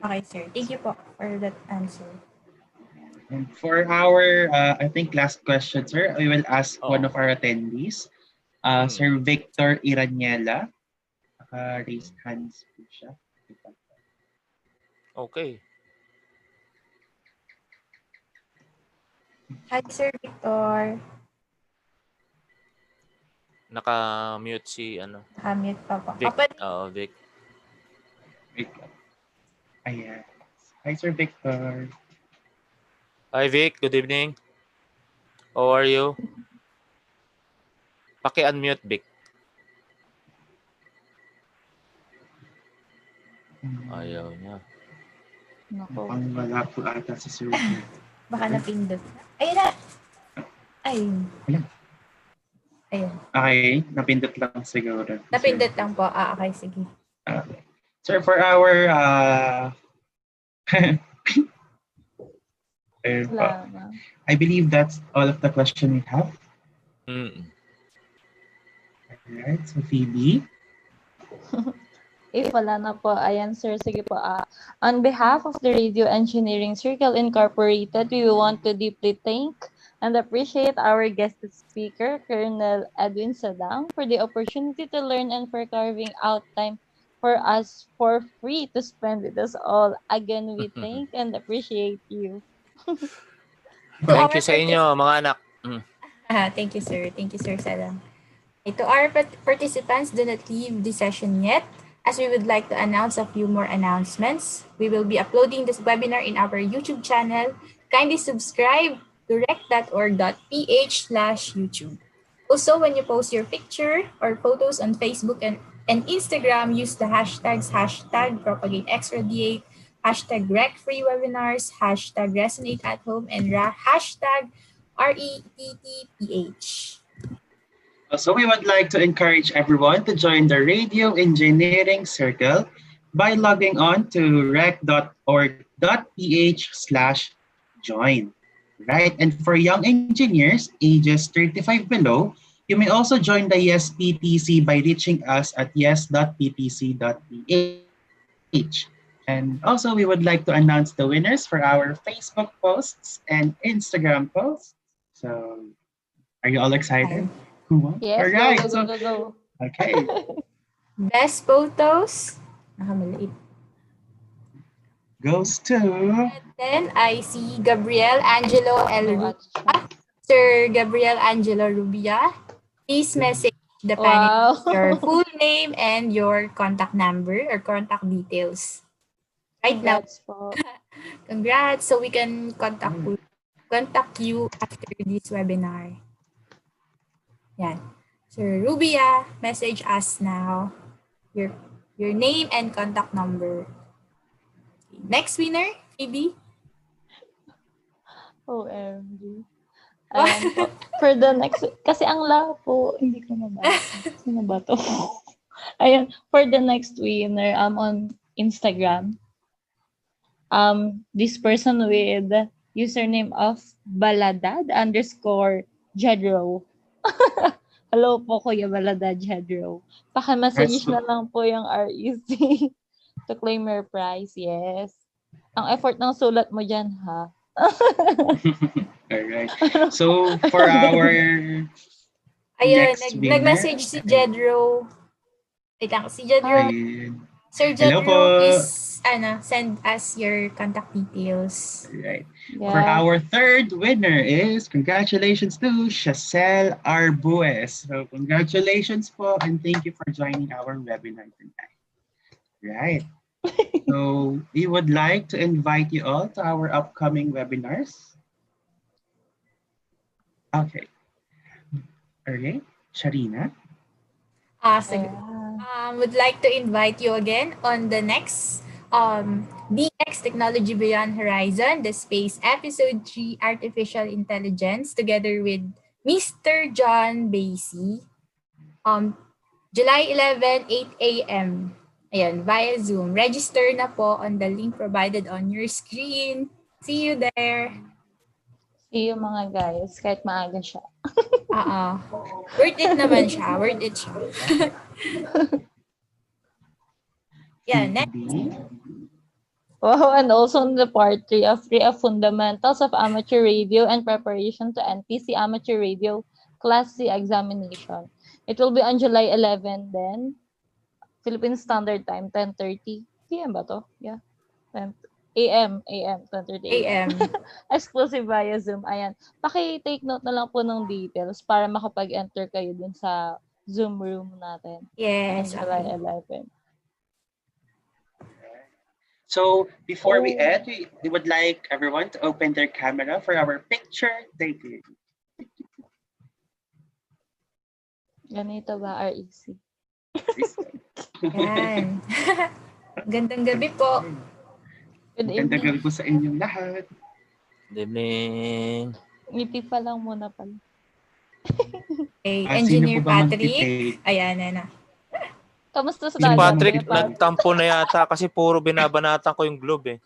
Okay, sir. Thank you po for that answer. And for our, I think, last question, sir, I will ask one of our attendees, Sir Victor Iraniela. Raised hands po siya. Okay. Hi, Sir Victor. Naka-mute si Naka-mute pa po. Vic. Vic. Vic. Ayan. Hi, Sir Victor. Hi, Vic. Good evening. How are you? Paki-unmute, Vic. Ayaw niya. Mukhang wala po ata si Sir Victor. Baka napindot. Ayun na! Ayun. Ayun. Okay, napindot lang siguro. Napindot lang po. Okay, sige. Okay. Sir, for our I believe that's all of the question we have. Alright, so Phoebe. If wala na po, ayan sir, sige po. On behalf of the Radio Engineering Circle Incorporated, we want to deeply thank and appreciate our guest speaker, Colonel Edwin Sadang, for the opportunity to learn and for carving out time for us for free to spend with us all. Again, we thank and appreciate you. To Thank our you sa inyo, mga anak. Thank you, sir. Thank you, sir Salam. To our participants, do not leave the session yet, as we would like to announce a few more announcements. We will be uploading this webinar in our YouTube channel. Kindly subscribe to rec.org.ph/YouTube. Also, when you post your picture or photos on Facebook and Instagram, use the hashtags #PropagateXRadiate, #RecFreeWebinars, #ResonateAtHome, and #RETTPH. So we would like to encourage everyone to join the Radio Engineering Circle by logging on to rec.org.ph/join. Right? And for young engineers ages 35 below, you may also join the Yes PTC by reaching us at yes.ptc.ph. And also, we would like to announce the winners for our Facebook posts and Instagram posts. So, are you all excited? Who won? Yes, All right. go. Okay. Best photos. Nakamaliit. Goes to Then I see Gabriel Angelo L. No Rubia. action. Sir Gabriel Angelo Rubia. Please message the panel your full name and your contact number or contact details. Right now, Congrats po. congrats. So we can contact you after this webinar. Yan. Sir Rubia, message us now your name and contact number. Next winner, Phoebe. OMG. Ayan po. For the next, kasi ang lahat po, hindi ko mabasa. Sino ba to? Ayan, for the next winner, on Instagram, this person with username of baladad_Jedro. Hello po, Kuya Baladad Jedro. Paka-message na lang po yung REC to claim your prize. Yes. Ang effort ng sulat mo dyan, ha? all right. So for our Ayun, next winner, nag-message si Jedro. Wait lang, si Jedro. ayun. Sir Hello po. Jedro, please send us your contact details. Right. Yeah. For our third winner is congratulations to Chacel Arbues. So congratulations po and thank you for joining our webinar tonight. Right. So we would like to invite you all to our upcoming webinars. Okay. Okay. Sharina. Sige. Would like to invite you again on the next DX Technology Beyond Horizon, the Space Episode 3 Artificial Intelligence, together with Mr. John Basie. July 11, 8 a.m. Ayan, via Zoom. Register na po on the link provided on your screen. See you there. See you mga guys, kahit maaga siya. Worth it naman siya. Worth it siya. Yeah, next. Wow, and also in the part 3 of Fundamentals of Amateur Radio and Preparation to NPC Amateur Radio Class C Examination. It will be on July 11 then. Philippine Standard Time, 10:30 p.m. ba to? Yeah. 10 a.m. 10:30 a.m. Exclusive via Zoom. Ayan. Paki-take note na lang po ng details para makapag-enter kayo dun sa Zoom room natin. Yes. On July 11. So before we end, we would like everyone to open their camera for our picture taking. Ganito ba, REC? Yan. Gandang gabi po. Good Gandang gabi evening. po sa inyong lahat. Good evening. Ngiti pa lang muna pala. Okay, sino Engineer po ba Patrick. mag-take? Ayan, Kamusta sa Si dagat? Patrick, Kuya Pat? nagtampo na yata kasi puro binabanatan ko yung globe eh.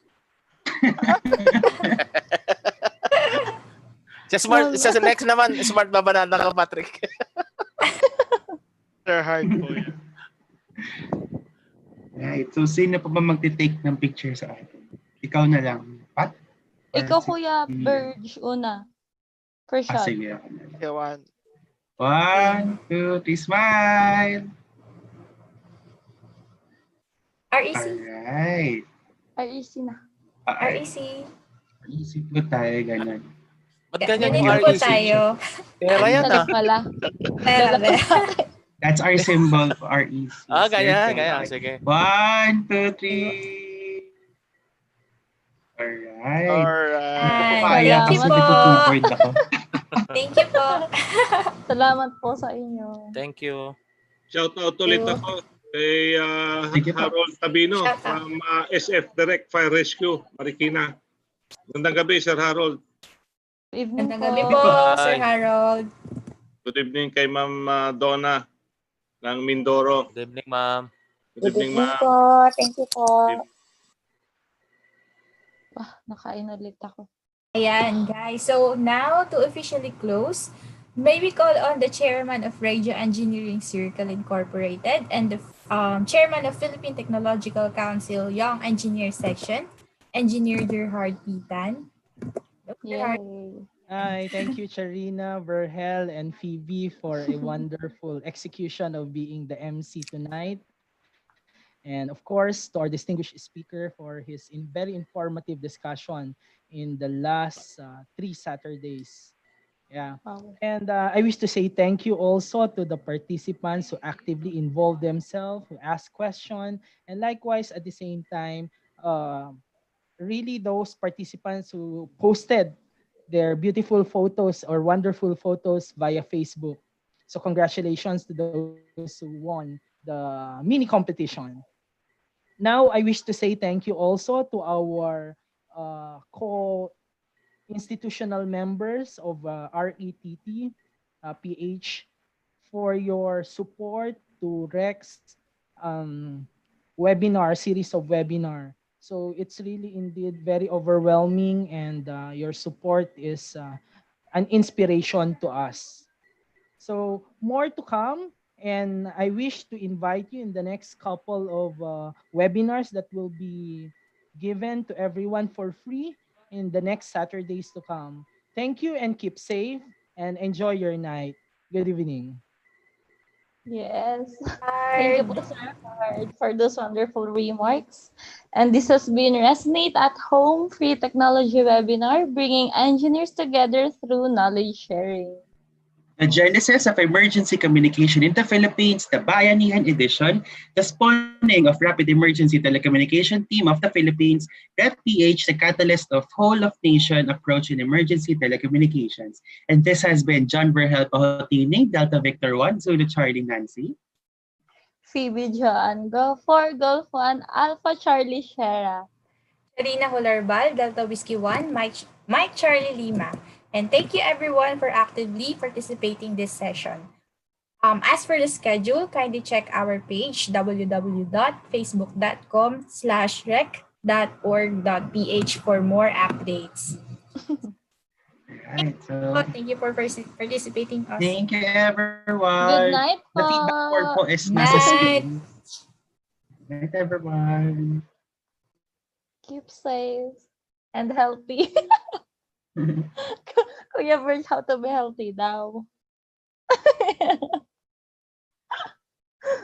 Sa next naman, smart babanatan ka, Patrick. Sir hard po yan. Right. So, sino pa ba magte-take ng picture sa atin? Ikaw na lang, Pat? Or Ikaw, si... Kuya Burge, una. For shot. sige, ako na lang. Okay, one. 1, 2, 3, smile! REC. Alright. REC na. REC. Easy po tayo, ganun. Ba't ganyan yung Ganito po REC? tayo. Pera yan Dala ah. pala. Tara, Dala ko. That's our symbol for our EC. Ganyan, ganyan. Sige. 1, 2, 3. Alright. Alright. Kaya Thank you kasi po. nagko-keyboard ako. Thank you po. Salamat po sa inyo. Thank you. Shout out ulit ako kay Sige po. Harold Tabino Shout out. from SF Direct Fire Rescue, Marikina. Magandang gabi, Sir Harold. Evening Magandang po. gabi po, Bye. Sir Harold. Good evening kay Ma'am Donna ng Mindoro. Good evening, ma'am. Good evening, ma'am. po. Thank you po. Nakain ulit ako. Ayan, guys. So now, to officially close, may we call on the chairman of Radio Engineering Circle Incorporated and the chairman of Philippine Technological Council Young Engineer Section, Engineer Gerhard Pitan. Yay. Hi, thank you, Charina, Verhel, and Phoebe for a wonderful execution of being the MC tonight. And of course, to our distinguished speaker for his very informative discussion in the last 3 Saturdays. Yeah. Wow. And I wish to say thank you also to the participants who actively involve themselves, who ask questions, and likewise at the same time, really those participants who posted their beautiful photos or wonderful photos via Facebook. So congratulations to those who won the mini competition. Now, I wish to say thank you also to our co-institutional members of RETT, PH, for your support to Rex webinar, series of webinar. So it's really indeed very overwhelming, and your support is an inspiration to us. So more to come, and I wish to invite you in the next couple of webinars that will be given to everyone for free in the next Saturdays to come. Thank you and keep safe and enjoy your night. Good evening. Yes. Thank you po, Sir Howard, for those wonderful remarks. And this has been Resonate at Home Free Technology Webinar, bringing engineers together through knowledge sharing. The genesis of emergency communication in the Philippines, the Bayanihan Edition, the spawning of Rapid Emergency Telecommunication Team of the Philippines, REPPH, the catalyst of whole-of-nation approach in emergency telecommunications. And this has been John Verhel Pahotining, Delta Victor 1, Zulu Charlie Nancy. Phoebe Joan, Go 4, Golf 1, Alpha Charlie Sierra. Karina Hularbal, Delta Whiskey 1, Mike Charlie Lima. And thank you everyone for actively participating this session. As for the schedule, kindly check our page www.facebook.com/rec.org.ph for more updates. Right, so Thank you for participating us. thank you everyone. Good night The po. feedback board po is nasa Night. screen. Good night everyone. Keep safe and healthy. Kuya Birch, how to be healthy daw.